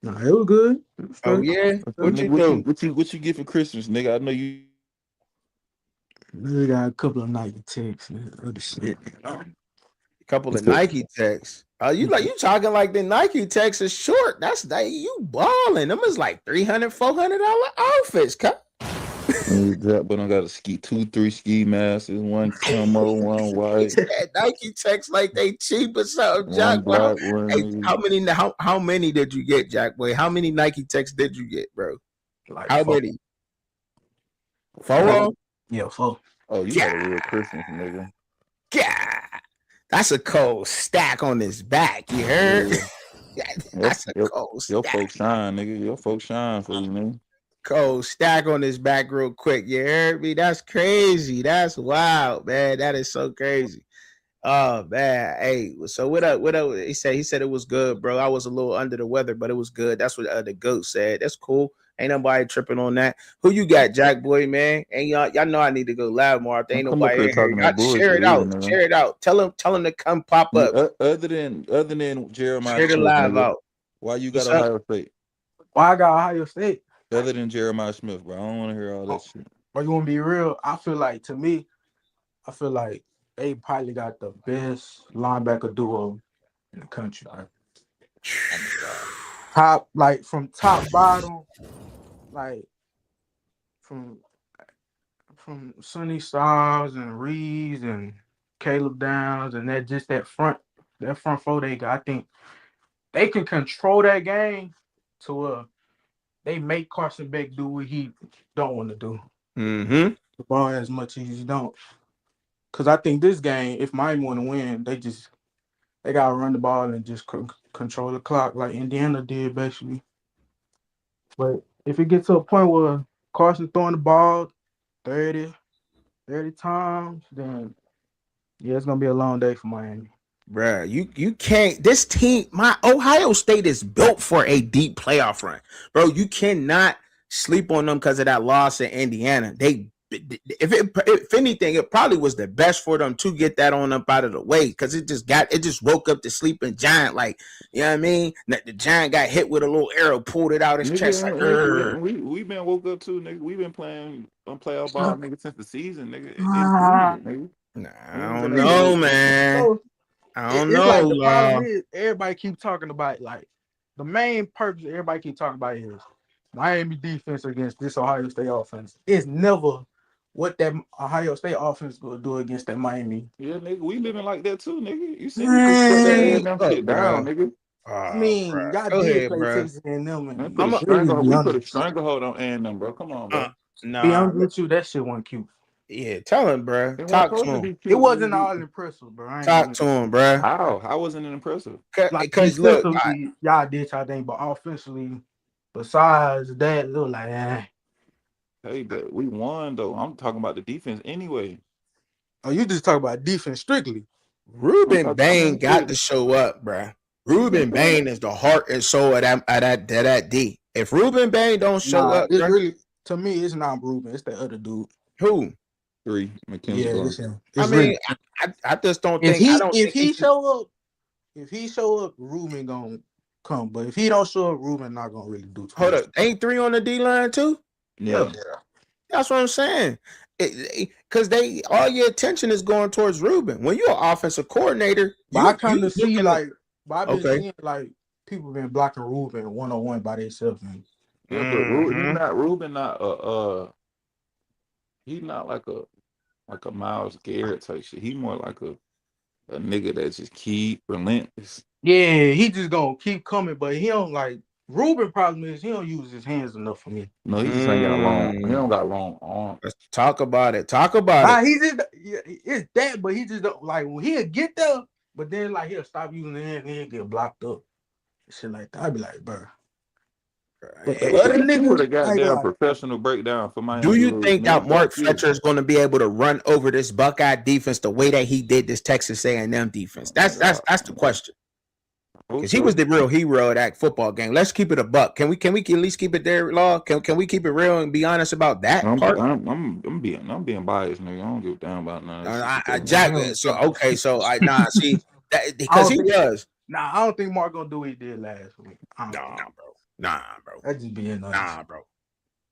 Nah, it was good. It was Oh straight. yeah? What Nigga, you do? what you get for Christmas, nigga? I know you. We got a couple of Nike ticks and other shit. A couple of It's a, Nike techs. You talking like the Nike techs is short. That's that you balling. Them is like $300, $400 outfits, cut. but I got a ski, 2, 3 ski masks, one camo, one He white, said Nike techs like they cheap or something, one Jack. Well, black one, hey, nigga. how many did you get, Jack boy? How many Nike techs did you get, bro? Like How four. many? Four of Oh, 'em? Yeah, four. you had Yeah, a real Christmas, nigga. yeah. That's a cold stack on his back. You heard? Yeah. Your, That's a your, cold your stack. folks shine, nigga. Your folks shine for you, nigga. Cold stack on his back real quick. You heard me? That's crazy. That's wild, man. That is so crazy. Oh man, hey. So what up? What up? He said it was good, bro. I was a little under the weather, but it was good. That's what the goat said. That's cool. Ain't nobody tripping on that. Who you got, Jack boy, man? And y'all know I need to go live more. If there Don't ain't come up nobody here in here, talking y'all that share bullshit it either, out. nigga. Share it out. Tell him to come pop up. Other than Jeremiah Share the Smith, live nigga, out. why you got What's up? Ohio State? Well, I got Ohio State. Other than Jeremiah Smith, bro, I don't want to hear all that Oh, shit. but you want to be real? I feel like, to me, I feel like they probably got the best linebacker duo in the country. Like, Oh my god. top, like from top bottom, like from Sonny Styles and Reeves and Caleb Downs and that front four they got. I think they can control that game to they make Carson Beck do what he don't want to do. Mm-hmm. The ball as much as he don't. Cause I think this game, if Miami want to win, they gotta run the ball and just control the clock like Indiana did basically. But if it gets to a point where Carson throwing the ball 30, 30 times, then yeah, it's gonna be a long day for Miami. Bruh, you can't. This team, my Ohio State is built for a deep playoff run, bro. You cannot sleep on them because of that loss in Indiana. If anything, it probably was the best for them to get that on up out of the way because it just woke up the sleeping giant. Like, you know what I mean? The giant got hit with a little arrow, pulled it out his chest, like, Nigga, "Grr." we been woke up too, nigga. We been playing on playoff ball, nigga, since the season, nigga. In Ah, season, nigga. Nah, We I ain't been don't out here know, woke. man. so I don't it's know, like the problem is everybody keep talking about like the main purpose everybody keep talking about is Miami defense against this Ohio State offense. It's never what that Ohio State offense gonna do against that Miami. Yeah, nigga, we living like that too, nigga. You see, we could shut that Man, A&M look, shit down, bro. nigga. I Oh, mean, bro. y'all Go did ahead, play bro. Texas A&M, Man, and put a I'm a let's just strangle. be We put a honest. stranglehold on A&M, bro. Come on, bro. Be nah. honest with you, that shit wasn't cute. Yeah, tell him, bro. It wasn't Talk to supposed to him. be It cute, wasn't nigga. all impressive, bro. I ain't Talk gonna to him, bro. How wasn't it impressive? like Because look, defensively, y'all did y'all thing, but offensively, besides that, it looked like Hey, but we won though. I'm talking about the defense anyway. oh, you just talk about defense strictly. Ruben I Bain mean, got shit. to show up, bro. We been Ruben playing Bain is the heart and soul of that D. If Ruben Bain don't show Nah, up, it's bro, really to me, it's not Ruben. It's that other dude. who? 3, Mackenzie Yeah, Brown. it's him. I It's really mean, I just don't if think I he don't if think he he should. show up, Ruben gonna come. But if he don't show up, Ruben not gonna really do too Hold much. up, ain't three on the D line too? Yeah. Yeah. That's what I'm saying. Because they all your attention is going towards Ruben. When you're an offensive coordinator, But I you kind of see looking at like, but I've been okay. seeing like people been blocking Ruben 1-on-1 by themselves. And Yeah, but he's Mm-hmm. not Ruben. Not he's not like a Miles Garrett type shit. He more like a nigga that just keep relentless. yeah, he just gonna keep coming, but he don't like Ruben. Problem is he don't use his hands enough for me. No, he just ain't got long. He Mm. don't got long arms. Let's talk about it. Talk about Nah, it. he just yeah, it's that, but he just don't like when he'll get there. But then like he'll stop using it and he'll get blocked up. Shit like that. I'd be like, bro. But the other If you would niggas, have I got ain't gonna damn lie. professional breakdown for Do Miami you lose, think man, that fuck Mark you. Fletcher is going to be able to run over this Buckeye defense the way that he did this Texas A&M defense? That's the question. Because he was the real hero of that football game. Let's keep it a buck. Can we at least keep it there, Law? Can we keep it real and be honest about that part? I'm being biased, nigga. I don't give a damn about none of that shit. Jack. So okay, so I see that because he was. Nah, I don't think Mark gonna do what he did last week. Nah, bro. That just being honest. Nah, bro.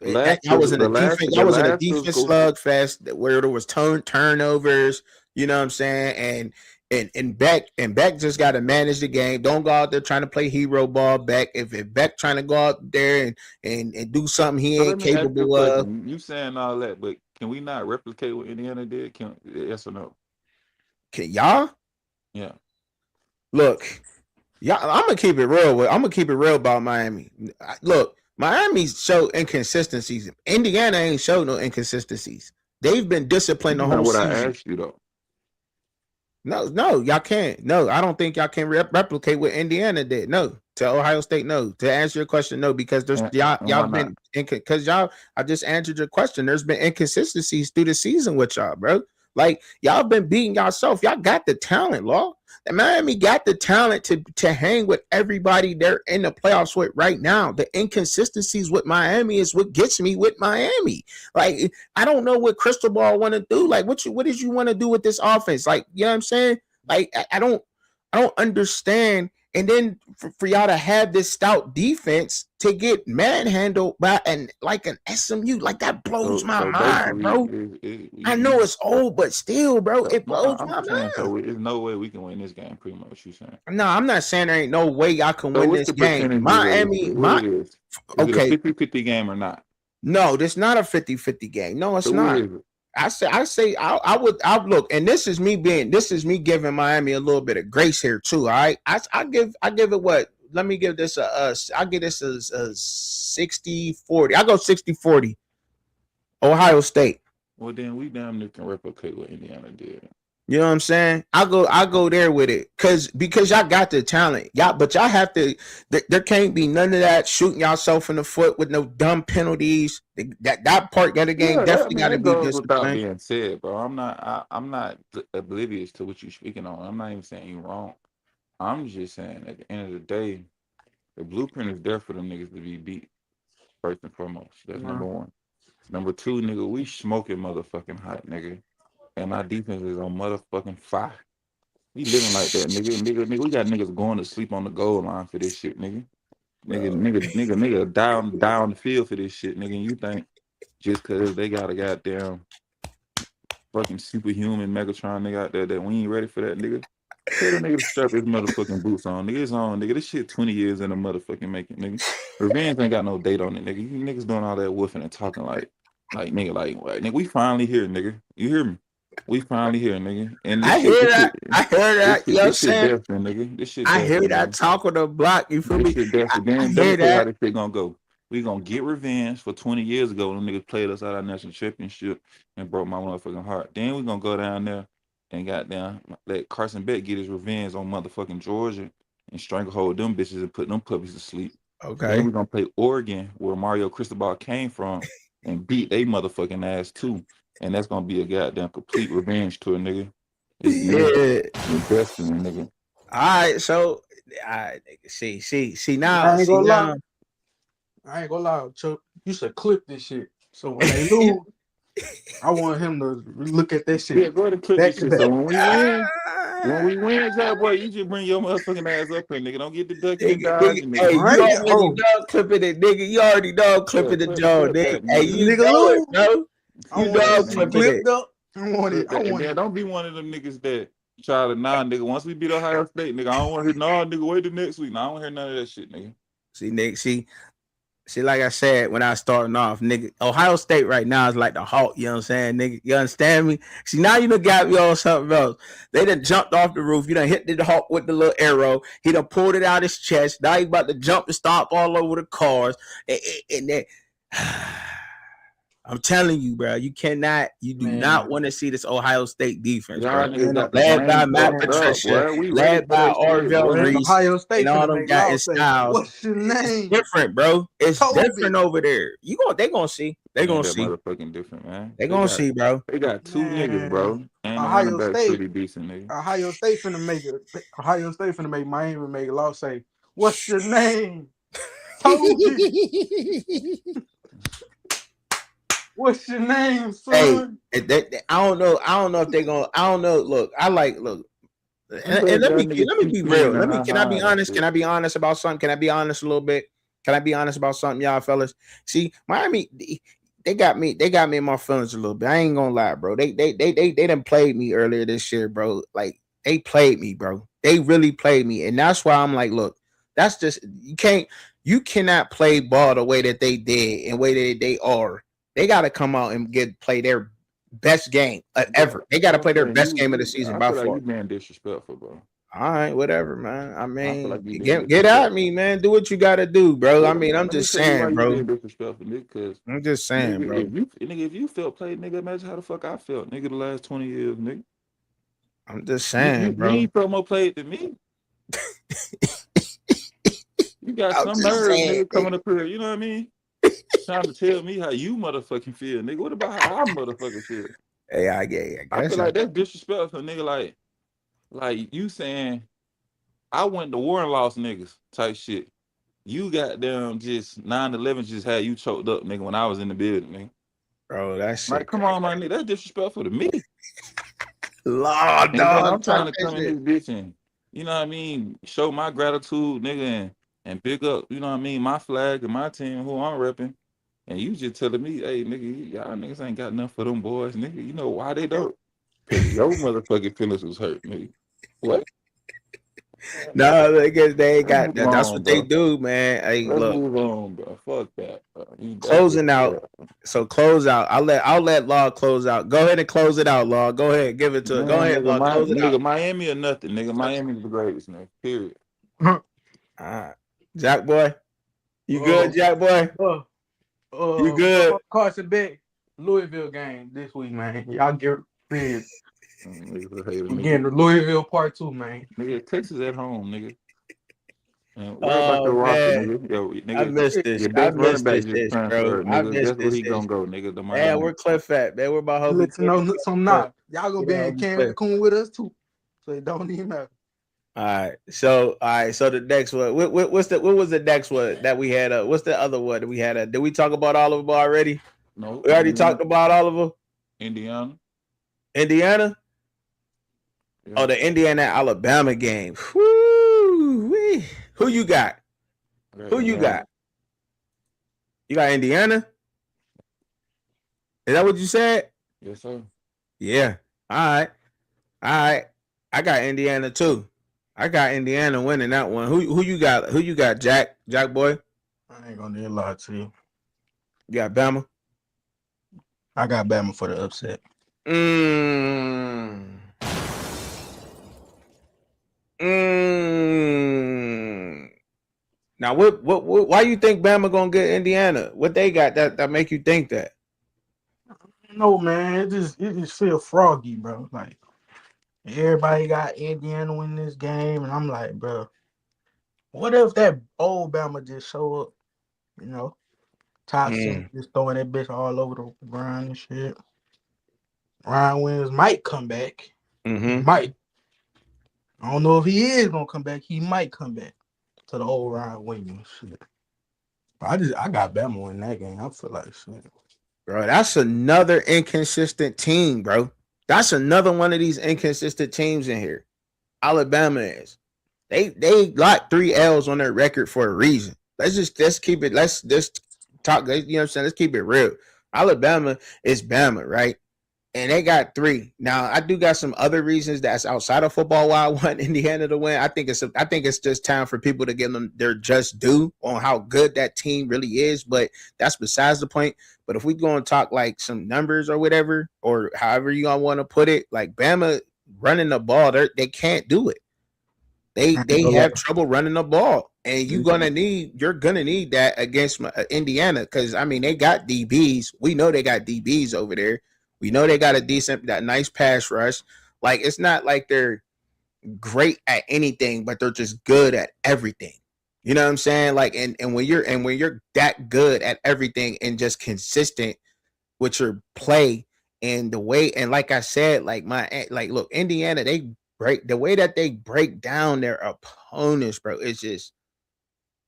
That was in a defense. That was in a defense slugfest where there was turnovers. You know what I'm saying? And Beck just got to manage the game. Don't go out there trying to play hero ball. Beck, if Beck trying to go out there and do something he ain't capable of. You saying all that, but can we not replicate what Indiana did? Yes or no? Can y'all? Yeah. Look, y'all. I'm gonna keep it real. I'm gonna keep it real about Miami. Look. Miami showed inconsistencies. Indiana ain't showed no inconsistencies. They've been disciplined the whole season. I asked you though. No, y'all can't. No, I don't think y'all can replicate what Indiana did. No, to Ohio State. No, to answer your question, no, because there's y'all been because y'all. I just answered your question. There's been inconsistencies through the season with y'all, bro. Like y'all been beating yourself. Y'all got the talent, Law. And Miami got the talent to hang with everybody they're in the playoffs with right now. The inconsistencies with Miami is what gets me with Miami. Like, I don't know what Crystal Ball want to do. Like, what did you want to do with this offense? Like, you know what I'm saying? Like, I don't understand. And then for y'all to have this stout defense to get manhandled by an SMU, like that blows my mind, bro. I know it's old, but still, bro, it blows my mind. So there's no way we can win this game. Pretty much, what you saying? No, I'm not saying there ain't no way y'all can win this game. Miami, is it a 50-50 game or not? No, this not a 50-50 game. No, it's not. I say I would look, and this is me giving Miami a little bit of grace here too. All right, I give it what? Let me give this I'll give this a 60-40. I go 60-40. Ohio State. Well, then we damn near can replicate what Indiana did. You know what I'm saying? I go there with it because y'all got the talent, but y'all have to. There can't be none of that shooting yourself in the foot with no dumb penalties. That part of the game definitely got to be disciplined. Without being said, bro, I'm not oblivious to what you're speaking on. I'm not even saying you're wrong. I'm just saying at the end of the day, the blueprint is there for them niggas to be beat. First and foremost, that's number one. Number two, nigga, we smoking motherfucking hot, nigga. And our defense is on motherfucking fire. We living like that, nigga. We got niggas going to sleep on the goal line for this shit, nigga. Nigga down the field for this shit, nigga. And you think just cause they got a goddamn fucking superhuman Megatron nigga out there that we ain't ready for that, nigga. Tell the nigga to strap his motherfucking boots on. Nigga, it's on, nigga. This shit 20 years in the motherfucking making, nigga. Revenge ain't got no date on it, nigga. You niggas doing all that woofing and talking like nigga, we finally here, nigga. You hear me? We finally here, nigga. And I hear that. You know what I'm saying? Nigga. This shit I hear that talk on the block. You feel me? I hear that. How this shit gonna go? We gonna get revenge for 20 years ago when them niggas played us out of our national championship and broke my motherfucking heart. Then we gonna go down there and goddamn let Carson Beck get his revenge on motherfucking Georgia and stranglehold them bitches and put them puppies to sleep. Okay. Then we gonna play Oregon where Mario Cristobal came from and beat they motherfucking ass too. And that's gonna be a goddamn complete revenge tour, nigga. It's destiny, nigga. All right, so see now. I ain't gonna lie, Chuck. You should clip this shit. So when they lose, I want him to look at that shit. Yeah, go ahead and clip this shit. So when we win, Jack boy, you just bring your motherfucking ass up here, nigga. Don't get the ducking and dodging, nigga. Hey, you already dog clipping it, nigga. You already dog clipping the jaw, nigga. Hey, you know it, bro. You dog clipping it. I want it. Don't be one of them niggas that try to nigga. Once we beat Ohio State, nigga, I don't want to hear nigga. Wait till next week. I don't want to hear none of that shit, nigga. See, Nick. See, like I said when I was starting off, nigga, Ohio State right now is like the Hulk. You know what I'm saying, nigga? You understand me? See, now you done got me on something else. They done jumped off the roof. You done hit the Hulk with the little arrow. He done pulled it out his chest. Now he about to jump and stomp all over the cars. And then I'm telling you, bro. You do not Man, want to see this Ohio State defense, bro. Y'all niggas got the Led by game Matt fucked up, Patricia, boy. We ready led for by that shit, Orville boy. Reese, Ohio and State all finna them make guys in Law say, Styles. "What's your It's name?" different, bro. It's Toby. different over there. They gonna see. They It ain't gonna that see. motherfucking different, man. They gonna see, bro. They got two niggas, Man, bro, and the running Ohio back State, pretty decent, nigga. Ohio State finna make it. Ohio State finna make Miami make Law say, "What's your name?" Toby. What's your name, Hey, son? I don't know. I don't know if they gonna. I don't know. Look, I'm and glad let y'all me niggas be keep real. seeing the high Can I be high and honest? Can shit. I be honest about something? Can I be honest a little bit? Can I be honest about something, y'all fellas? See, Miami, they got me in my feelings a little bit. I ain't gonna lie, bro. They done played me earlier this year, bro. Like they played me, bro. They really played me, and that's why I'm like, look, that's just you cannot play ball the way that they did and the way that they are. They got to come out and play their best game ever. Bro, They got to I'm play their saying best game of the season I by feel like far. you being disrespectful, bro. All right, whatever, man. I I feel like mean, you being get at disrespectful. me, man. Do what you got to do, bro. I Well, mean, I'm let me just tell you why saying, you bro. being disrespectful, nigga. Cause I'm just saying, nigga, bro. if you felt played, nigga, imagine how the fuck I felt, nigga, the last 20 years, nigga. I'm just You saying, you, you bro. ain't felt more played than me. You got I'm some just nerve, saying, nigga, coming up here. You know what I mean? Trying to tell me how you motherfucking feel, nigga. What about how I motherfucking feel? Hey, I I feel guess like that's disrespectful, nigga. Like you saying I went to war and lost niggas type shit. You got them just 9/11 just had you choked up, nigga, when I was in the building, nigga. bro. That Like, shit come crazy. on, my nigga. That's disrespectful to me. Law And then dog, I'm talk trying to that come in shit. this bitch and, you know what I mean, show my gratitude, nigga, and pick up, you know what I mean, my flag and my team who I'm repping. And you just telling me, hey, nigga, y'all niggas ain't got nothing for them boys, nigga. You know why they don't? Because your motherfucking feelings was hurt, nigga. What? No, I guess they ain't Let's got move that. That's on, what they bro. do, man. Hey, Let's look, move on, bro. Fuck that, bro. That's closing out. disrespectful. So close out. I'll let Law close out. Go ahead and close it out, Law. Go ahead, give it to it. Go Man, ahead, nigga, Law. Close it out. Miami or nothing, nigga. Miami is the greatest, nigga. Period. All right. Jack boy. You good, Oh, Jack boy? You good? Carson Beck, Louisville game this week, man. Y'all get ready. Niggas a hater, Again, nigga. the Louisville part 2, man. Nigga, Texas at home, nigga. And worry about Oh your roster, man. nigga. Yo, I nigga, missed this. your I best running missed back this just ish, bro. transferred, I nigga. missed Guess where this he ish. gonna go, nigga? The Man, Miami. where Cliff at? Man, where my homie Let you Cliff? know some Cliff. not. Y'all gonna Where be my in homie Cliff? Cancun with us too. So it don't even matter. All right. So the next one. What was the next one that we had? What's the other one that we had? Did we talk about all of them already? No, We already talked about all of them. Indiana. Indiana. Yeah. Oh, the Indiana Alabama game. Woo-wee. Who you got? Okay, Who you Indiana. got? You got Indiana? Is that what you said? Yes, sir. Yeah. All right. All right. I got Indiana too. I got Indiana winning that one. Who you got? Who you got? Jack boy. I ain't gonna lie to you. You got Bama. I got Bama for the upset. Mm. Mm. Now, what? Why you think Bama gonna get Indiana? What they got that make you think that? No, man, it just feel froggy, bro. Like everybody got Indiana win this game, and I'm like, bro, what if that old Bama just show up? You know, top center Mm. just throwing that bitch all over the ground and shit. Ryan Williams might come back. He Mm-hmm. might. I don't know if he is gonna come back. He might come back to the old Ryan Williams shit. But I got Bama in that game. I feel like shit. Bro, that's another inconsistent team, bro. That's another one of these inconsistent teams in here. Alabama is. They got 3 L's on their record for a reason. Let's keep it. Let's just talk. You know what I'm saying? Let's keep it real. Alabama is Bama, right? And they got 3. Now I do got some other reasons that's outside of football why I want Indiana to win. I think it's just time for people to give them their just due on how good that team really is. But that's besides the point. But if we go and talk like some numbers or whatever, or however you all want to put it, like Bama running the ball, they can't do it. They have trouble running the ball, and you're gonna need that against Indiana, because I mean they got DBs. We know they got DBs over there. We know they got that nice pass rush. Like, it's not like they're great at anything, but they're just good at everything. You know what I'm saying? Like, and when you're that good at everything and just consistent with your play and the way, and like I said, look, Indiana, they break the way that they break down their opponents, bro. It's just,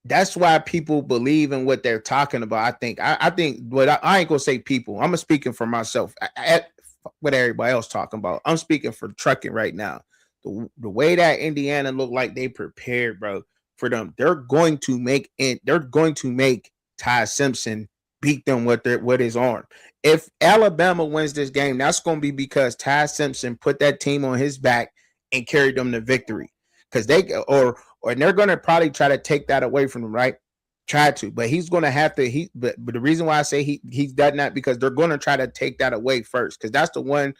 that's why people believe in what they're talking about. I think what I ain't gonna say people. I'm speaking for myself. What everybody else talking about. I'm speaking for trucking right now. The way that Indiana look like they prepared, bro, for them. They're going to make Ty Simpson beat them with his arm. If Alabama wins this game, that's going to be because Ty Simpson put that team on his back and carried them to victory. Because and they're going to probably try to take that away from him, right? Try to, but he's going to have to. But the reason why I say he's done that, because they're going to try to take that away first, because that's the one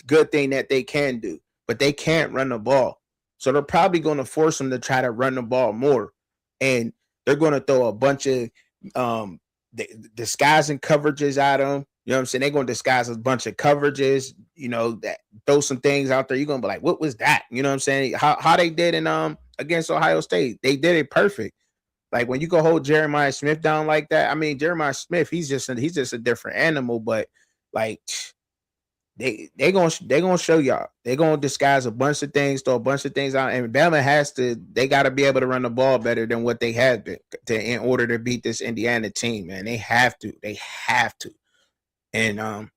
good thing that they can do. But they can't run the ball, so they're probably going to force him to try to run the ball more, and they're going to throw a bunch of disguising coverages at him. You know what I'm saying? They're going to disguise a bunch of coverages. You know, that throw some things out there. You're going to be like, what was that? You know what I'm saying? How they did in against Ohio State, they did it perfect. Like, when you can hold Jeremiah Smith down like that, I mean, Jeremiah Smith, he's just a different animal, but like, they gonna show y'all. They gonna disguise a bunch of things, throw a bunch of things out, and Bama they got to be able to run the ball better than what they have been in order to beat this Indiana team, man. They have to, and I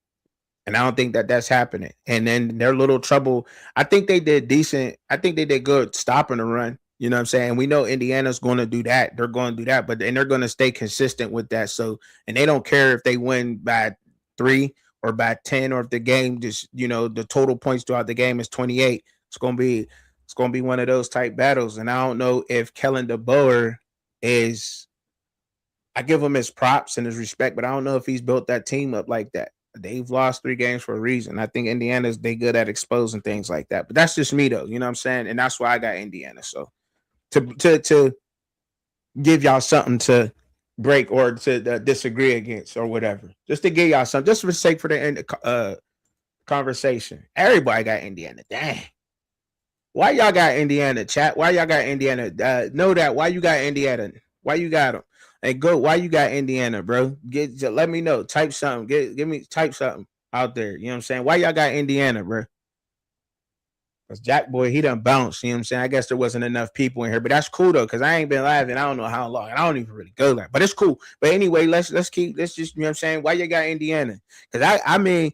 don't think that that's happening. And then their little trouble, I think they did decent. I think they did good stopping the run. You know what I'm saying? We know Indiana's going to do that. They're going to do that, and they're going to stay consistent with that. So, and they don't care if they win by 3 or by 10, or if the game just, the total points throughout the game is 28. It's going to be one of those type battles. And I don't know if Kellen DeBoer I give him his props and his respect, but I don't know if he's built that team up like that. They've lost 3 games for a reason. I think they good at exposing things like that. But that's just me, though. You know what I'm saying? And that's why I got Indiana. So to give y'all something to break or to disagree against or whatever, just to give y'all something, just for sake for the conversation. Everybody got Indiana. Dang. Why y'all got Indiana, chat? Why y'all got Indiana? Know that. Why you got Indiana? Why you got them? Hey, go. Why you got Indiana, bro? Let me know. Type something. Type something out there. You know what I'm saying? Why y'all got Indiana, bro? Because Jack Boy, he done bounced. You know what I'm saying? I guess there wasn't enough people in here, but that's cool though, because I ain't been live and I don't know how long. I don't even really go there, but it's cool. But anyway, let's just, you know what I'm saying? Why you got Indiana? Because I mean,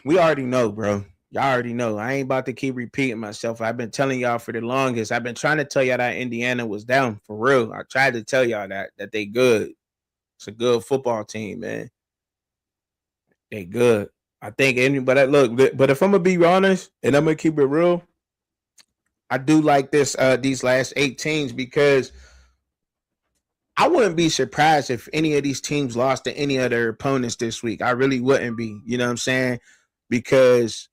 we already know, bro. Y'all already know. I ain't about to keep repeating myself. I've been telling y'all for the longest. I've been trying to tell y'all that Indiana was down for real. I tried to tell y'all that they good. It's a good football team, man. They good. I think anybody look, but if I'm gonna be honest and I'm gonna keep it real, I do like these last 8 teams, because I wouldn't be surprised if any of these teams lost to any of their opponents this week. I really wouldn't be. You know what I'm saying? Because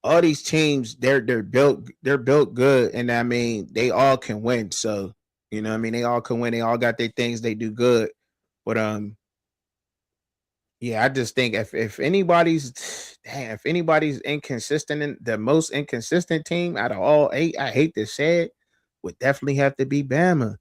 all these teams, they're built good, and I mean they all can win. So, you know what I mean, they all can win. They all got their things they do good. But yeah, I just think if anybody's inconsistent, and the most inconsistent team out of all 8, I hate to say it, would definitely have to be Bama.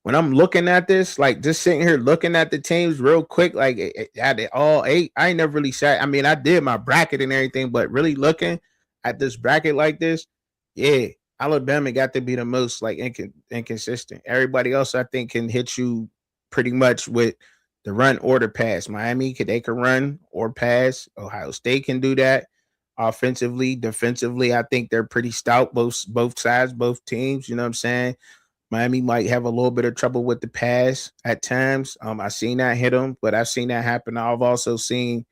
When I'm looking at this, like just sitting here looking at the teams real quick, like at all 8, I ain't never really said. I mean, I did my bracket and everything, but really looking at this bracket like this, yeah, Alabama got to be the most like inconsistent. Everybody else, I think, can hit you pretty much with the run or the pass. Miami, they can run or pass. Ohio State can do that. Offensively, defensively, I think they're pretty stout, both sides, both teams. You know what I'm saying? Miami might have a little bit of trouble with the pass at times. I've seen that hit them, but I've seen that happen. I've also seen,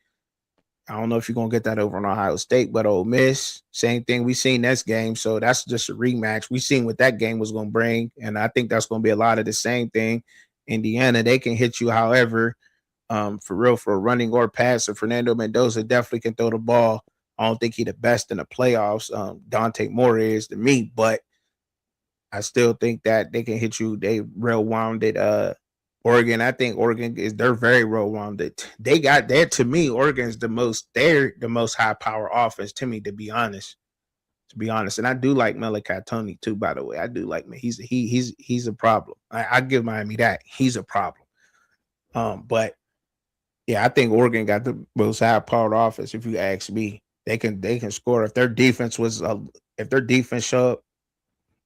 I don't know if you're going to get that over on Ohio State, but Ole Miss, same thing. We seen this game, so that's just a rematch. We seen what that game was going to bring, and I think that's going to be a lot of the same thing. Indiana, they can hit you however, for real, for running or pass. And Fernando Mendoza definitely can throw the ball I don't think he the best in the playoffs. Dante Moore is to me, but I still think that they can hit you. They real rounded. Oregon, I think Oregon they're very well rounded. They got that to me. Oregon's they're the most high power offense to me, to be honest. And I do like Malachi Tony too. By the way, I do like him. He's a problem. I give Miami that he's a problem. But yeah, I think Oregon got the most high powered offense. If you ask me, they can score. If their defense show up,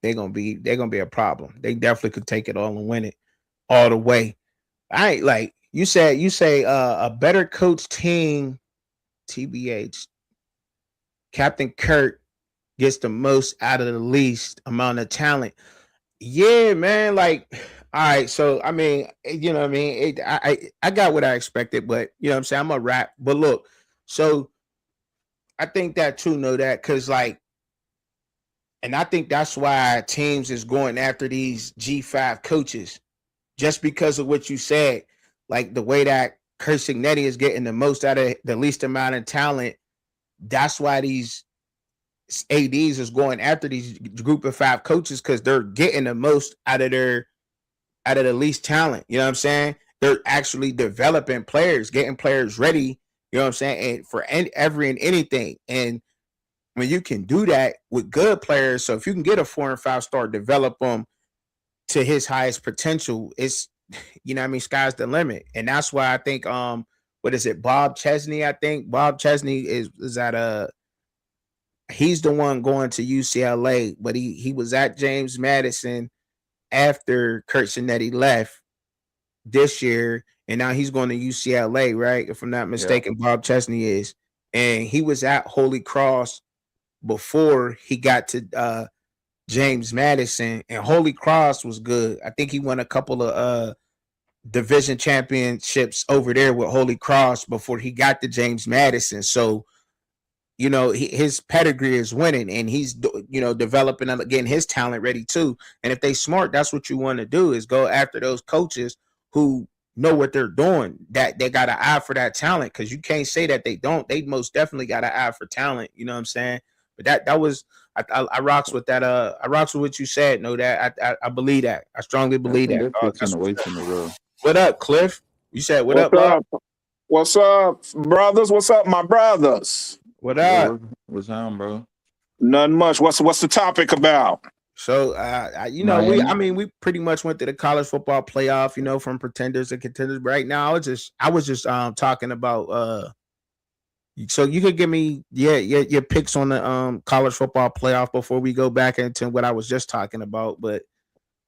they're gonna be a problem. They definitely could take it all and win it all the way. I ain't like you say a better coach team, TBH. Captain Kirk gets the most out of the least amount of talent. Yeah, man. Like, all right. So I mean, you know what I mean? I got what I expected, but you know what I'm saying? I'm a rap. But look, so I think that too, know that, because like, and I think that's why teams is going after these G5 coaches, just because of what you said, like the way that Kurt Signetti is getting the most out of the least amount of talent. That's why these ADs is going after these group of 5 coaches, because they're getting the most out of the least talent. You know what I'm saying? They're actually developing players, getting players ready. You know what I'm saying? And for every and anything. And when you can do that with good players, so if you can get a 4 and 5 star, develop them to his highest potential, it's, you know what I mean, sky's the limit. And that's why I think what is it, Bob Chesney? I think Bob Chesney is at he's the one going to UCLA, but he was at James Madison after Kurt Signetti left this year, and now he's going to UCLA, right? If I'm not mistaken, yeah. Bob Chesney is, and he was at Holy Cross before he got to James Madison, and Holy Cross was good. I think he won a couple of division championships over there with Holy Cross before he got to James Madison. So, you know, his pedigree is winning, and he's, you know, developing and getting his talent ready too. And if they smart, that's what you want to do, is go after those coaches who know what they're doing, that they got an eye for that talent, because you can't say that they don't. They most definitely got an eye for talent. You know what I'm saying? But that was I rocks with that. I rocks with what you said. No, that I believe that. I strongly believe that. What up, Cliff? You said what up, Bob? What's up, brothers? What's up, my brothers? What up? What's on, bro? Nothing much. What's the topic about? So, you know, we pretty much went to the college football playoff, you know, from pretenders to contenders. But right now, I was just talking about so you could give me your picks on the college football playoff before we go back into what I was just talking about. But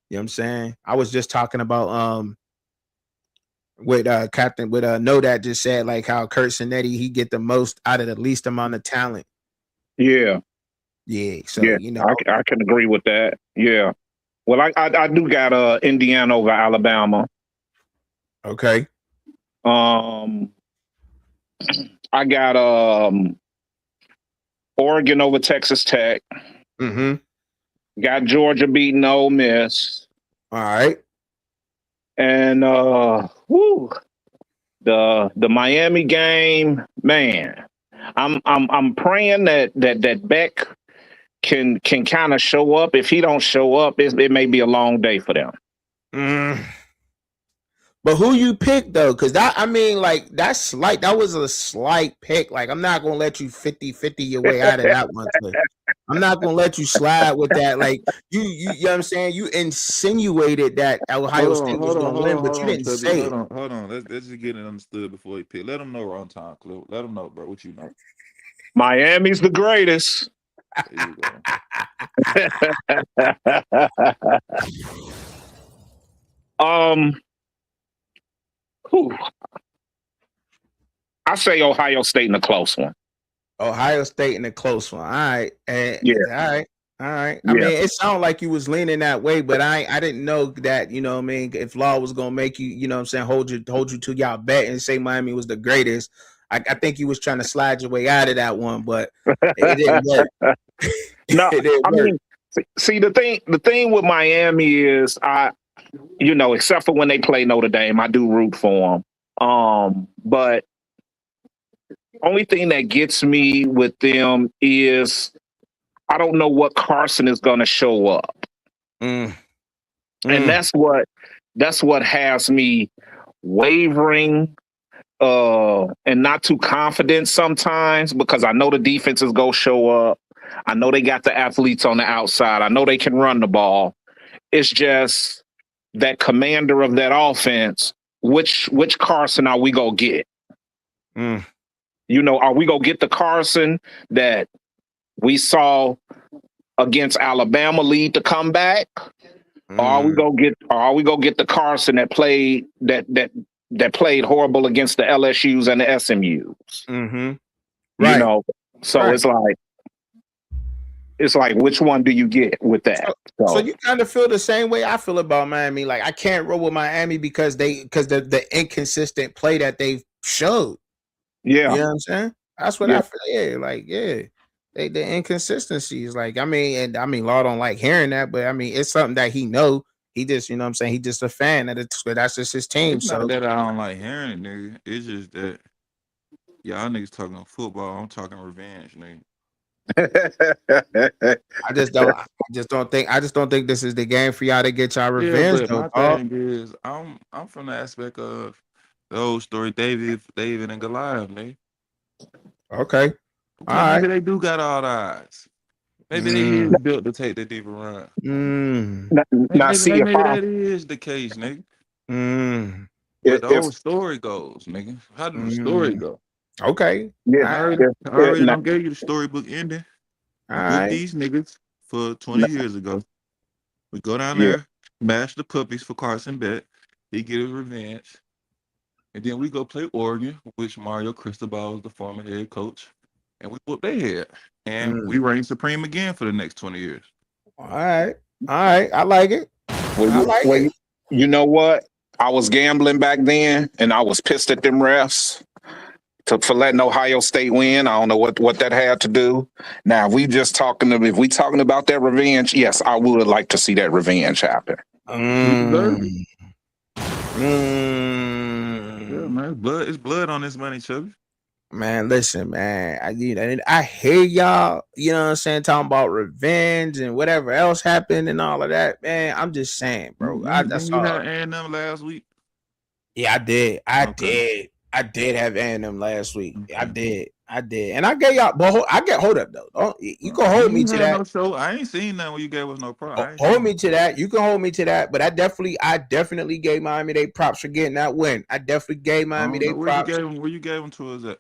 you know what I'm saying? I was just talking about with Captain with Know That just said, like, how Kurt Signetti, he get the most out of the least amount of talent. Yeah. So you know, I can agree with that. Yeah. Well, I do got Indiana over Alabama. Okay. I got Oregon over Texas Tech. Mm-hmm. Got Georgia beating Ole Miss. All right. And the Miami game, man. I'm praying that Beck can kind of show up. If he don't show up, it may be a long day for them. But who you pick though? Because that was a slight pick. Like, I'm not gonna let you 50-50 your way out of that one. I'm not gonna let you slide with that. Like, you know what I'm saying? You insinuated that Ohio State was gonna win, but you didn't say it. Hold on. Let's just get it understood before he pick. Let them know we're on time, Cliff. Let them know, bro. What you know? Miami's the greatest. There you go. I say Ohio State in a close one. Ohio State in a close one. All right. Yeah. All right. I mean, it sounded like you was leaning that way, but I didn't know that, you know what I mean, if Law was gonna make you, you know what I'm saying, hold you to y'all bet and say Miami was the greatest. I think you was trying to slide your way out of that one, but it didn't work. No, I mean, see, the thing with Miami is you know, except for when they play Notre Dame, I do root for them. But only thing that gets me with them is I don't know what Carson is going to show up, Mm. and that's what has me wavering and not too confident sometimes because I know the defenses go show up. I know they got the athletes on the outside. I know they can run the ball. It's just that commander of that offense. Which Carson are we gonna get? Mm. Are we gonna get the Carson that we saw against Alabama lead the comeback? Or are we gonna get the Carson that played played horrible against the LSUs and the SMUs? Mm-hmm. Right. So right. it's like which one do you get with that? So you kind of feel the same way I feel about Miami. Like I can't roll with Miami because the inconsistent play that they've showed. Yeah. You know what I'm saying? That's what I feel. Yeah, like the inconsistencies. Like Law don't like hearing that, but I mean it's something that he know. He just, you know what I'm saying, he just a fan of it. That's just his team. It's not that I don't like hearing it, nigga. It's just that y'all niggas talking football. I'm talking revenge, nigga. I just don't think this is the game for y'all to get y'all revenge. Yeah, but my thing is, I'm from the aspect of the old story, David and Goliath, nigga. Okay. Maybe they do got all the odds. Maybe they is built to take the deeper run. Maybe that is the case, nigga. But the whole story goes, nigga. How did the story go? Okay. Yeah. I already don't gave you the storybook ending. Book these niggas for 20 years ago. We go down there, mash the puppies for Carson Beck. He get his revenge. And then we go play Oregon, which Mario Cristobal is the former head coach. And we whoop their head. And we reign supreme again for the next 20 years. All right. I like it. You know what? I was gambling back then, and I was pissed at them refs for letting Ohio State win. I don't know what that had to do. Now, if we talking about that revenge, yes, I would like to see that revenge happen. Yeah, man, it's blood on this money, Chubby. Man, listen, man. I hear y'all, you know what I'm saying, talking about revenge and whatever else happened and all of that. Man, I'm just saying, bro. Didn't you have A&M last week? Yeah, I did. I did have A&M last week. Okay. I did. And I gave y'all, but hold up though. You can hold me to that. No show. I ain't seen that when you gave us no props. Hold me to that. You can hold me to that. But I definitely gave Miami they props for getting that win. I definitely gave Miami they props. Where you gave them to us at?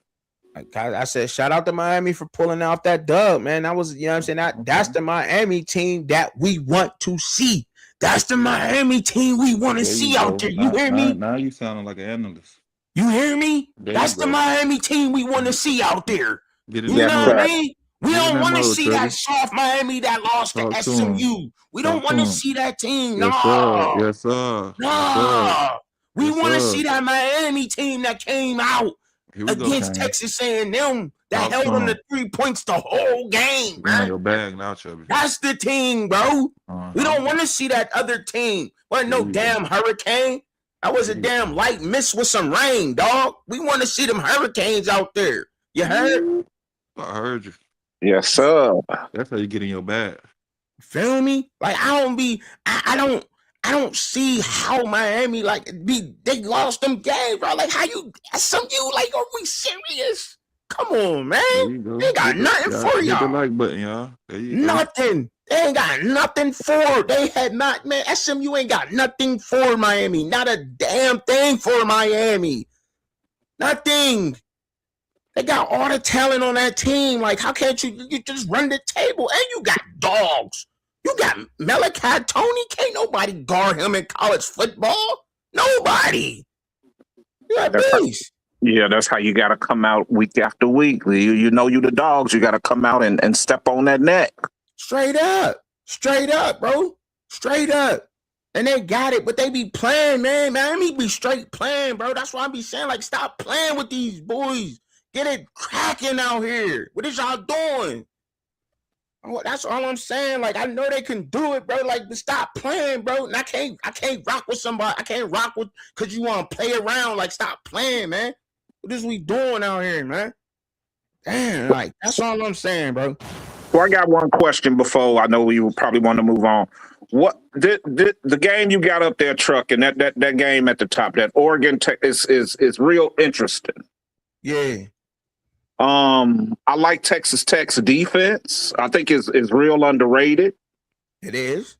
I said, shout out to Miami for pulling out that dub, man. That was, you know what I'm saying? That's the Miami team that we want to see. That's the Miami team we want to see out there. You hear me? Now you sounding like an analyst. You hear me? That's the Miami team we want to see out there. You know what I mean? We don't want to see that soft Miami that lost to SMU. We don't want to see that team. No. Yes, sir. No. We want to see that Miami team that came out against Texas A&M that held on to 3 points the whole game, man. Your bag now, Chubby. That's the team, bro. We don't want to see that other team. Wasn't no damn hurricane. That was a damn light mist with some rain, dog. We want to see them hurricanes out there. You heard? I heard you. Yes, sir. That's how you get in your bag. Feel me? Like I don't see how Miami they lost them games, bro. Like how you SMU, like, are we serious? Come on, man. They got nothing for y'all. Hit the like button, y'all. Nothing. They ain't got nothing for. They had not, man. SMU ain't got nothing for Miami. Not a damn thing for Miami. Nothing. They got all the talent on that team. Like, how can't you just run the table? And you got dogs. You got Malachi Tony. Can't nobody guard him in college football. Nobody. You got beast. Yeah, that's how you got to come out week after week. You know you the dogs. You got to come out and step on that neck. Straight up, bro. Straight up. And they got it, but they be playing, man. Miami be straight playing, bro. That's why I be saying, like, stop playing with these boys. Get it cracking out here. What is y'all doing? That's all I'm saying. Like, I know they can do it, bro. Like, stop playing, bro. And I can't rock with somebody. I can't rock with because you want to play around. Like, stop playing, man. What is we doing out here, man? Damn, like that's all I'm saying, bro. So I got one question before I know you probably want to move on. What did the game you got up there, Truck, and that game at the top, that Oregon is real interesting. Yeah. I like Texas Tech's defense. I think is real underrated. It is.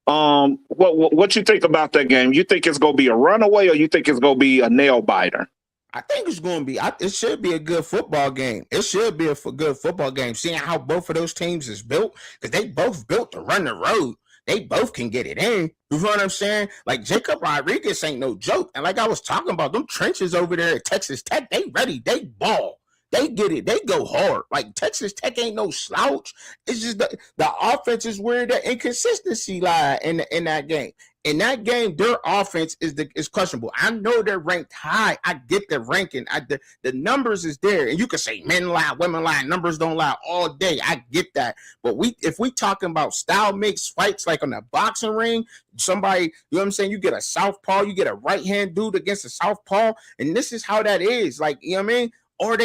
What you think about that game? You think it's gonna be a runaway, or you think it's gonna be a nail biter? I think it's going to be. It should be a good football game. It should be a good football game. Seeing how both of those teams is built, because they both built to run the road. They both can get it in. You know what I'm saying? Like Jacob Rodriguez ain't no joke. And like I was talking about, them trenches over there at Texas Tech, they ready. They ball. They get it. They go hard. Like Texas Tech ain't no slouch. It's just the offense is where the inconsistency lie in that game. In that game, their offense is questionable. I know they're ranked high. I get the ranking. The numbers is there, and you can say men lie, women lie, numbers don't lie all day. I get that, but if we talking about style mix fights like on a boxing ring, somebody, you know what I'm saying? You get a southpaw, you get a right hand dude against a southpaw, and this is how that is. Like, you know what I mean? Or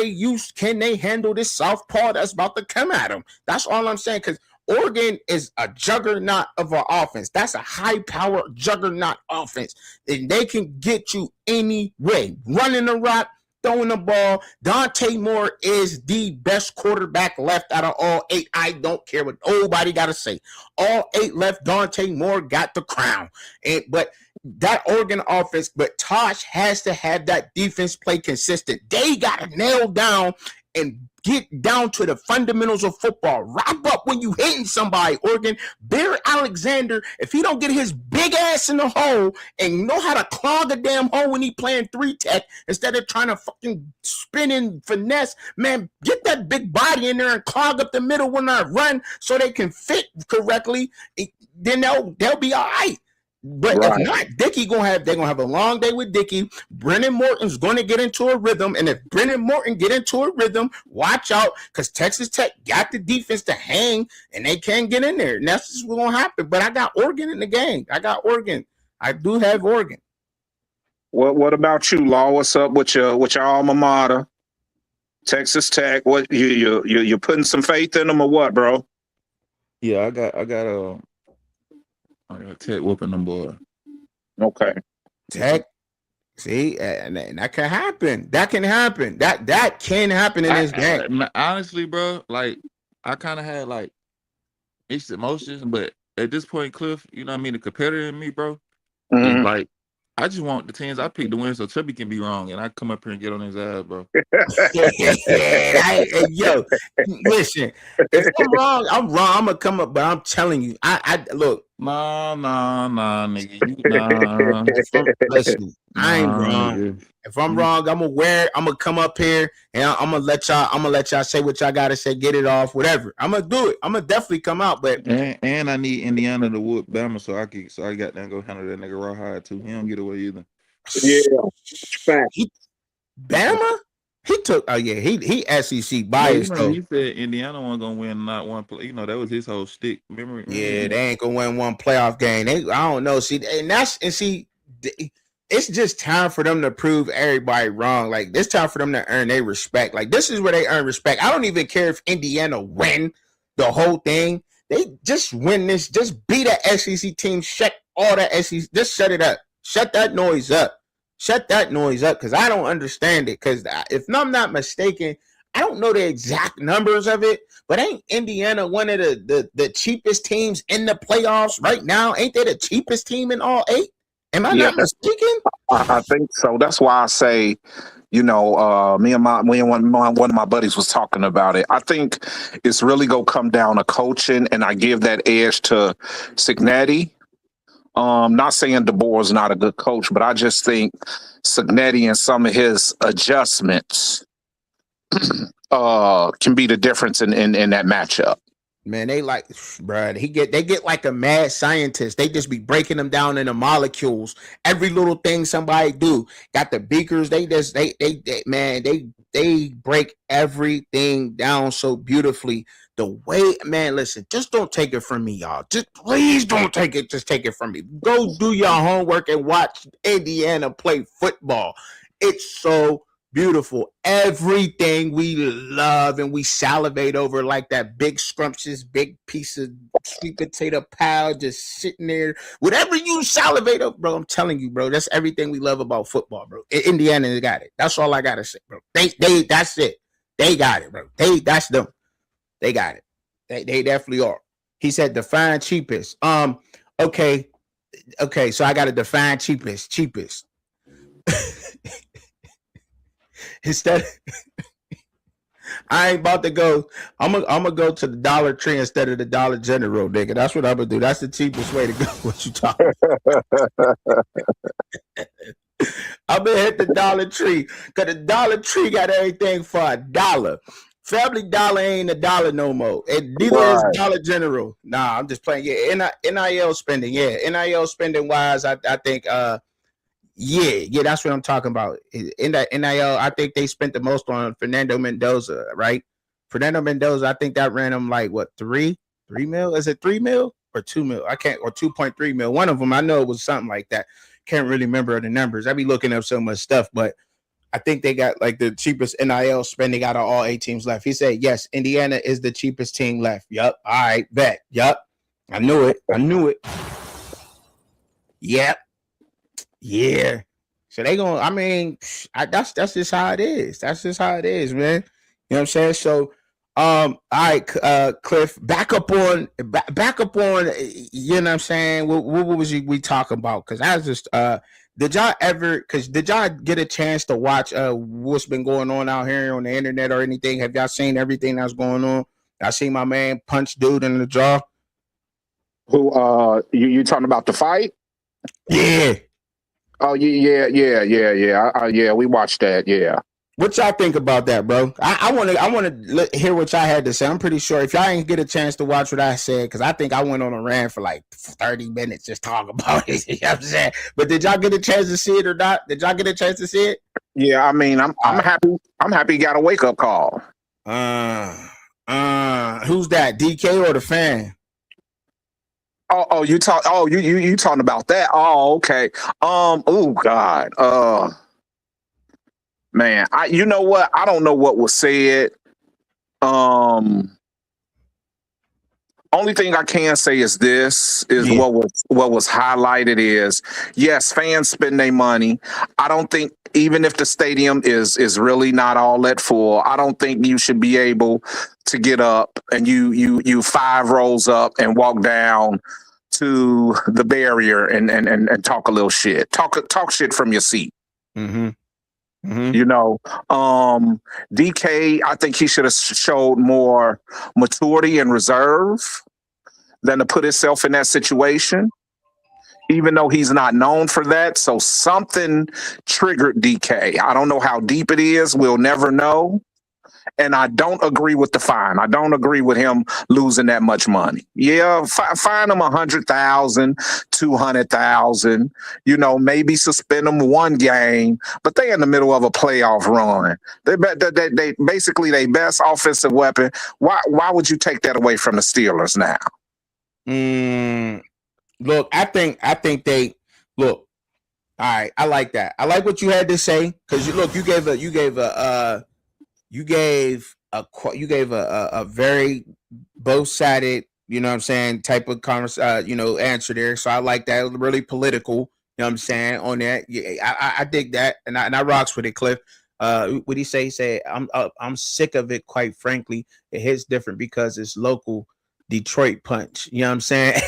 can they handle this southpaw that's about to come at them? That's all I'm saying, because Oregon is a juggernaut of an offense. That's a high-power juggernaut offense. And they can get you any way. Running the rock, throwing the ball. Dante Moore is the best quarterback left out of all 8. I don't care what nobody got to say. All 8 left. Dante Moore got the crown. But that Oregon offense, but Tosh has to have that defense play consistent. They got to nail down and get down to the fundamentals of football. Wrap up when you hitting somebody, Oregon. Bear Alexander, if he don't get his big ass in the hole and know how to clog a damn hole when he playing 3-tech instead of trying to fucking spin and finesse, man, get that big body in there and clog up the middle when I run so they can fit correctly. Then they'll be all right. But right. If not, they're gonna have a long day with Dickey. Brennan Morton's gonna get into a rhythm, and if Brennan Morton get into a rhythm, watch out, because Texas Tech got the defense to hang, and they can't get in there. And that's just what's gonna happen. But I got Oregon in the game. I got Oregon. I do have Oregon. What about you, Law? What's up with your alma mater, Texas Tech? What you putting some faith in them or what, bro? Yeah, I got Tech whooping them boy. Okay. Tech. See, and that can happen. That can happen. That can happen in this game. Honestly, bro, like I kind of had like mixed emotions, but at this point, Cliff, you know what I mean, the competitor in me, bro, is like I just want the teams I pick to win so Chubby can be wrong and I come up here and get on his ass, bro. Yo, listen, if I'm wrong, I'm wrong. I'm gonna come up, but I'm telling you, I look. Nah, nigga. Listen, I ain't wrong. Nigga. If I'm wrong, I'm gonna come up here and I'm gonna let y'all say what y'all gotta say, get it off, whatever. I'm gonna do it. I'm gonna definitely come out, but and I need Indiana to whoop Bama so I got to go handle that nigga rawhide too. He don't get away either. Yeah, Bama. He took. Oh yeah, he SEC biased though. He said Indiana wasn't gonna win not one play. You know that was his whole stick. Remember? Yeah, they ain't gonna win one playoff game. I don't know. See, it's just time for them to prove everybody wrong. Like this time for them to earn their respect. Like this is where they earn respect. I don't even care if Indiana win the whole thing. They just win this. Just beat a SEC team. Shut all that SEC. Just shut it up. Shut that noise up. Shut that noise up, because I don't understand it. Because if I'm not mistaken, I don't know the exact numbers of it, but ain't Indiana one of the cheapest teams in the playoffs right now? Ain't they the cheapest team in all 8? Am I not mistaken? I think so. That's why I say, you know, me and one of my buddies was talking about it. I think it's really gonna come down to coaching, and I give that edge to Cignetti. Not saying DeBoer is not a good coach, but I just think Cignetti and some of his adjustments can be the difference in that matchup. Man, they like, bro. They get like a mad scientist. They just be breaking them down into molecules. Every little thing somebody do. Got the beakers. They break everything down so beautifully. The way, man, listen, just don't take it from me, y'all. Just please don't take it. Just take it from me. Go do your homework and watch Indiana play football. It's so beautiful. Everything we love and we salivate over, like that big scrumptious, big piece of sweet potato pie just sitting there. Whatever you salivate over, bro, I'm telling you, bro, that's everything we love about football, bro. Indiana got it. That's all I gotta say, bro. They that's it. They got it, bro. That's them. They got it. They definitely are. He said define cheapest. Okay. So I gotta define cheapest. Instead, I ain't about to go. I'm gonna go to the Dollar Tree instead of the Dollar General, nigga. That's what I'm gonna do. That's the cheapest way to go. What you talking about? I'm gonna hit the Dollar Tree because the Dollar Tree got everything for $1. Family Dollar ain't $1 no more. And neither is Dollar General. Nah, I'm just playing. Yeah, NIL spending. Yeah, NIL spending wise, I think. Yeah, that's what I'm talking about. In that NIL, I think they spent the most on Fernando Mendoza, right? Fernando Mendoza, I think that ran him like what, 3 mil? Is it 3 mil or 2 mil? I can't, or 2.3 mil. One of them, I know it was something like that. Can't really remember the numbers. I be looking up so much stuff, but I think they got like the cheapest NIL spending out of all 8 teams left. He said, yes, Indiana is the cheapest team left. Yup. All right, bet. Yup. I knew it. Yep. Yeah. So they gonna, I mean, that's just how it is. That's just how it is, man. You know what I'm saying? So, all right, Cliff, back up on, you know what I'm saying? What was we talking about? Because I was just, did y'all get a chance to watch what's been going on out here on the internet or anything? Have y'all seen everything that's going on? I seen my man punch dude in the jaw. Who, you talking about the fight? Yeah. Oh, yeah. Yeah, we watched that. Yeah. What y'all think about that, bro? I want to hear what y'all had to say. I'm pretty sure if y'all ain't get a chance to watch what I said, because I think I went on a rant for like 30 minutes just talking about it. You know what I'm saying? But did y'all get a chance to see it or not? Did y'all get a chance to see it? Yeah, I mean, I'm happy. I'm happy he got a wake up call. Who's that? DK or the fan? Oh, you talking about that? Oh, okay. Oh God. Man, you know what? I don't know what was said. Only thing I can say is this is what was highlighted is, yes, fans spend their money. I don't think, even if the stadium is really not all that full, I don't think you should be able to get up and you 5 rows up and walk down to the barrier and talk a little shit. Talk shit from your seat. Mm-hmm. Mm-hmm. You know, DK, I think he should have showed more maturity and reserve than to put himself in that situation, even though he's not known for that. So something triggered DK. I don't know how deep it is. We'll never know. And I don't agree with the fine. I don't agree with him losing that much money. Yeah, fine him 100,000, 200,000. You know, maybe suspend them 1 game. But they in the middle of a playoff run. They basically their best offensive weapon. Why would you take that away from the Steelers now? Look, I think they look. All right, I like that. I like what you had to say because you gave a very both-sided, you know what I'm saying, type of answer there. So I like that. It was really political, you know what I'm saying, on that. Yeah, I dig that, and I rocks with it, Cliff. What he say? He said, I'm sick of it, quite frankly. It hits different because it's local Detroit punch. You know what I'm saying?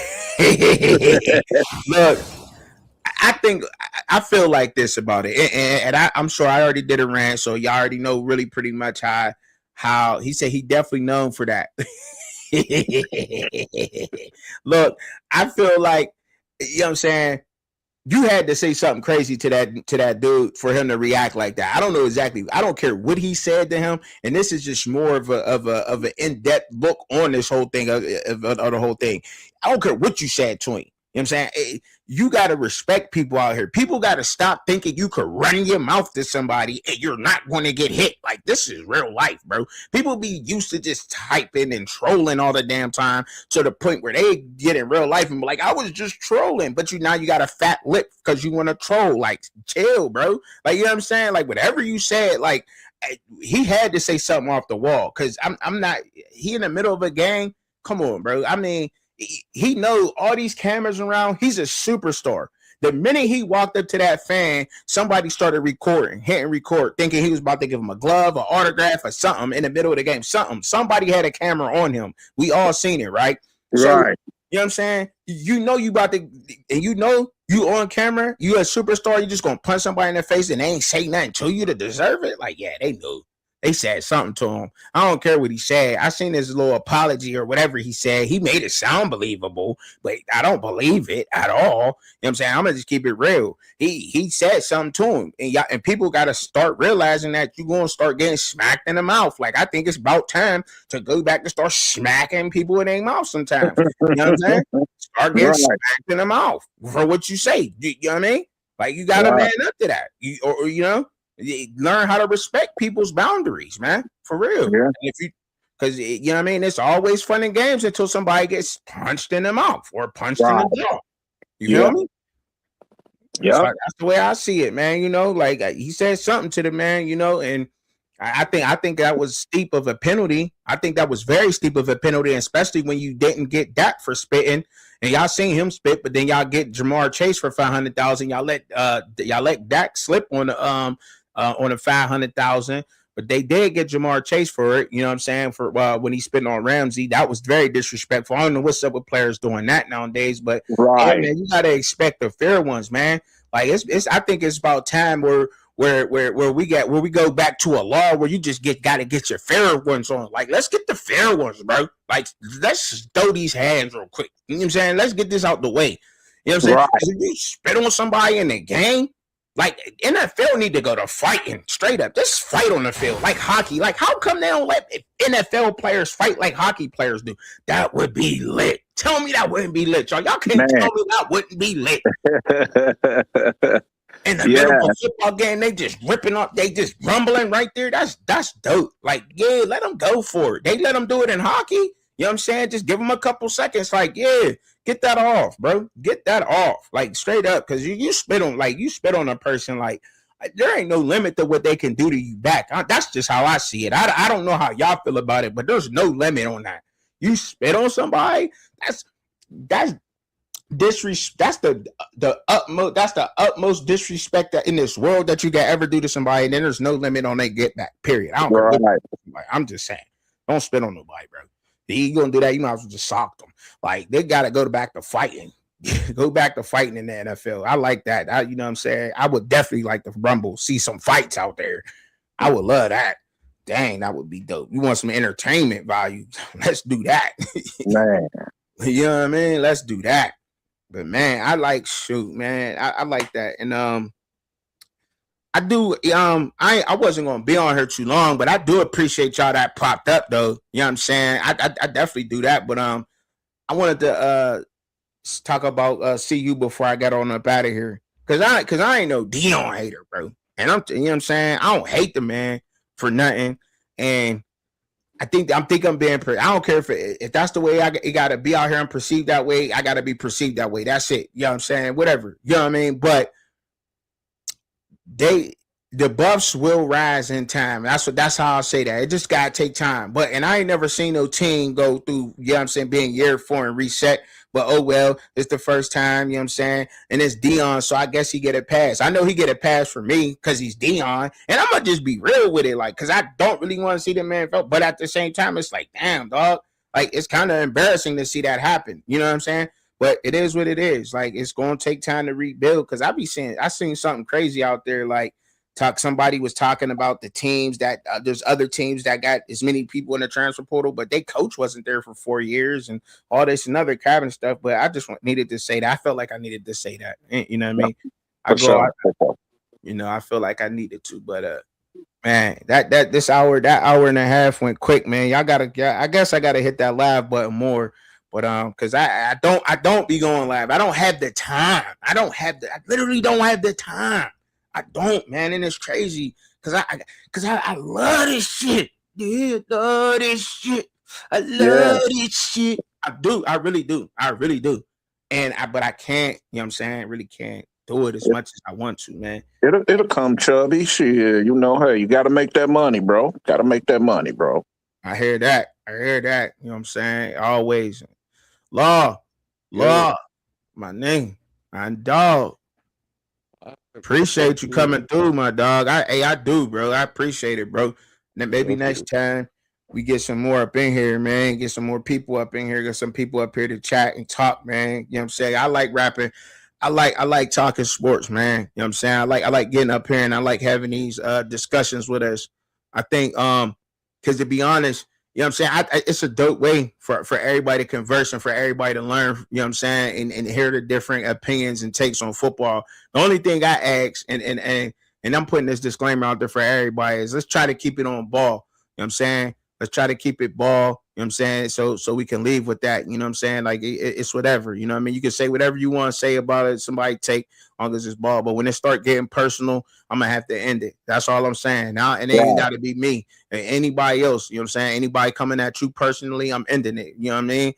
Look, I feel like this about it, and I'm sure I already did a rant, so y'all already know really pretty much how he said he definitely known for that. Look, I feel like, you know what I'm saying, you had to say something crazy to that dude for him to react like that. I don't know exactly. I don't care what he said to him, and this is just more of an in-depth look on this whole thing of the whole thing. I don't care what you said to him. You know what I'm saying? You got to respect people out here. People got to stop thinking you could run your mouth to somebody and you're not going to get hit. Like, this is real life, bro. People be used to just typing and trolling all the damn time to the point where they get in real life and be like, I was just trolling. But now you got a fat lip because you want to troll. Like, chill, bro. Like, you know what I'm saying? Like, whatever you said, like, he had to say something off the wall because I'm not, he in the middle of a game. Come on, bro. I mean, he knows all these cameras around. He's a superstar. The minute he walked up to that fan, somebody started recording, hitting record, thinking he was about to give him a glove, an autograph, or something in the middle of the game. Somebody had a camera on him. We all seen it, right? So, Right. you know what I'm saying? You know you about to, and you know you on camera, you a superstar, you just gonna punch somebody in the face and they ain't say nothing to you to deserve it? Like, yeah, they knew. They said something to him. I don't care what he said. I seen his little apology or whatever he said. He made it sound believable, but I don't believe it at all. You know what I'm saying? I'm gonna just keep it real. He said something to him, and people gotta start realizing that you're gonna start getting smacked in the mouth. Like, I think it's about time to go back to start smacking people in their mouth sometimes. You know what I'm saying? Start getting smacked in the mouth for what you say. You know what I mean? Like, you gotta man up to that. Or you know. Learn how to respect people's boundaries, man. For real. Yeah. If you, because you know what I mean, it's always fun and games until somebody gets punched in the mouth or punched in the jaw. You feel me? Yeah, like, that's the way I see it, man. You know, like he said something to the man, you know, and I think that was steep of a penalty. I think that was very steep of a penalty, especially when you didn't get Dak for spitting, and y'all seen him spit, but then y'all get Jamar Chase for $500,000. Y'all let Dak slip on the 500,000, but they did get Jamar Chase for it. You know what I'm saying? For when he spit on Ramsey, that was very disrespectful. I don't know what's up with players doing that nowadays, but yeah, man, you gotta expect the fair ones, man. Like it's I think it's about time where we go back to a law where you just gotta get your fair ones on. Like, let's get the fair ones, bro. Like, let's just throw these hands real quick. You know what I'm saying? Let's get this out the way. You know what I'm saying? Right. If you spit on somebody in the game, like, NFL need to go to fighting straight up. Just fight on the field like hockey. Like, how come they don't let NFL players fight like hockey players do? That would be lit. Tell me that wouldn't be lit, y'all. Y'all can't tell me that wouldn't be lit. In the middle of a football game, they just ripping up, they just rumbling right there. That's dope. Like, yeah, let them go for it. They let them do it in hockey. You know what I'm saying? Just give them a couple seconds. Like, yeah, get that off, bro. Get that off. Like, straight up. Because you spit on a person, like, there ain't no limit to what they can do to you back. That's just how I see it. I don't know how y'all feel about it, but there's no limit on that. You spit on somebody, that's disrespect. That's the utmost disrespect that in this world that you can ever do to somebody, and then there's no limit on their get back. Period. I don't care. Like, I'm just saying, don't spit on nobody, bro. If you gonna do that, you might as well just sock them. Like, they gotta go back to fighting. Go back to fighting in the NFL. I like that. You know what I'm saying? I would definitely like to rumble, see some fights out there. I would love that. Dang, that would be dope. You want some entertainment value? Let's do that. Man. You know what I mean? Let's do that. But man, I like man. I like that. And I do I wasn't gonna be on here too long, but I do appreciate y'all that popped up though. You know what I'm saying? I definitely do that. But I wanted to talk about CU before I got on up out of here. Cause I ain't no Dion hater, bro. And you know what I'm saying? I don't hate the man for nothing. And I'm being. I don't care if that's the way it gotta be out here and perceived that way. I gotta be perceived that way. That's it. You know what I'm saying? Whatever. You know what I mean? But the buffs will rise in time. That's how I'll say that. It just gotta take time. And I ain't never seen no team go through, you know what I'm saying, being year 4 and reset. But oh well, it's the first time, you know what I'm saying? And it's Dion, so I guess he get a pass. I know he get a pass for me because he's Dion. And I'm gonna just be real with it, like, because I don't really want to see the man fail. But at the same time, it's like, damn, dog. Like, it's kind of embarrassing to see that happen. You know what I'm saying? But it is what it is. Like, it's gonna take time to rebuild. Because I seen something crazy out there, like, somebody was talking about the teams that there's other teams that got as many people in the transfer portal, but their coach wasn't there for 4 years and all this and other cabin stuff. But I just needed to say that. I felt like I needed to say that. You know what I mean? I feel like I needed to. But man, that hour and a half went quick, man. I guess I gotta hit that live button more. But because I don't be going live. I don't have the time. I literally don't have the time. I don't, man, and it's crazy because I love this shit. Yeah, love this shit. I love this shit. I do. I really do. I really do. But I can't. You know what I'm saying? Really can't do it as much as I want to, man. It'll come, Chubby. Shit, you know, hey, you got to make that money, bro. Got to make that money, bro. I hear that. You know what I'm saying? Always. Law, my name, my dog. Appreciate you coming through, my dog. I do, bro. I appreciate it, bro. Then maybe next time we get some more up in here, man. Get some more people up in here. Get some people up here to chat and talk, man. You know what I'm saying? I like rapping. I like talking sports, man. You know what I'm saying? I like getting up here and I like having these discussions with us. I think because to be honest, you know what I'm saying? It's a dope way for everybody to converse and for everybody to learn, you know what I'm saying, and hear the different opinions and takes on football. The only thing I ask, and I'm putting this disclaimer out there for everybody, is let's try to keep it on ball. You know what I'm saying? Let's try to keep it ball. You know what I'm saying? So we can leave with that. You know what I'm saying? Like it's whatever. You know what I mean? You can say whatever you want to say about it. Somebody take on this ball. But when it start getting personal, I'm gonna have to end it. That's all I'm saying. Now it ain't gotta be me. Anybody else, you know what I'm saying? Anybody coming at you personally, I'm ending it. You know what I mean?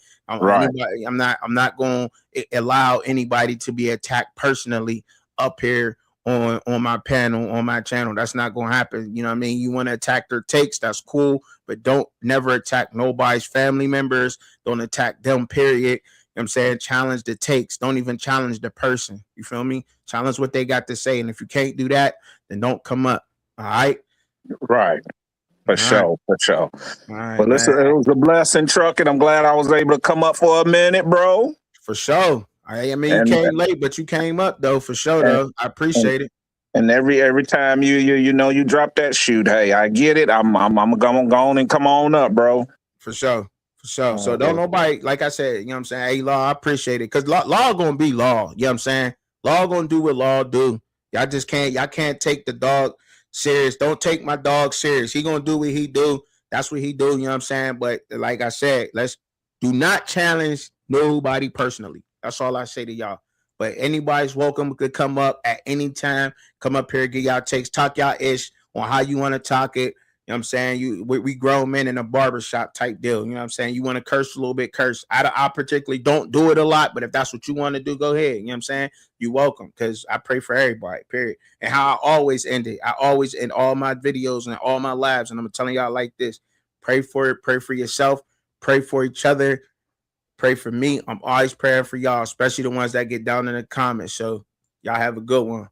I'm not gonna allow anybody to be attacked personally up here on my panel, on my channel. That's not gonna happen. You know what I mean? You want to attack their takes, that's cool, but don't never attack nobody's family members. Don't attack them, period. You know what I'm saying? Challenge the takes. Don't even challenge the person. You feel me? Challenge what they got to say. And if you can't do that, then don't come up. All right? Right. For sure. All right, well, listen, man. it was a blessing, Trucking. I'm glad I was able to come up for a minute, bro. For sure. I mean, you came late, but you came up though, for sure. Though I appreciate it. And every time you drop that shoot, hey, I get it. I'm gonna go on and come on up, bro. For sure. So don't nobody, like I said, you know what I'm saying? Hey, law, I appreciate it. Cause law gonna be law. You know what I'm saying? Law gonna do what law do. Y'all can't take the dog serious. Don't take my dog serious. He gonna do what he do. That's what he do. You know what I'm saying? But like I said, let's do not challenge nobody personally. That's all I say to y'all. But anybody's welcome to come up at any time. Come up here, get y'all takes, talk y'all ish on how you want to talk it. You know what I'm saying? We grown men in a barbershop type deal. You know what I'm saying? You want to curse a little bit, curse. I particularly don't do it a lot, but if that's what you want to do, go ahead. You know what I'm saying? You're welcome, because I pray for everybody, period. And how I always end it. I always end all my videos and all my lives, and I'm telling y'all like this. Pray for it. Pray for yourself. Pray for each other. Pray for me. I'm always praying for y'all, especially the ones that get down in the comments. So y'all have a good one.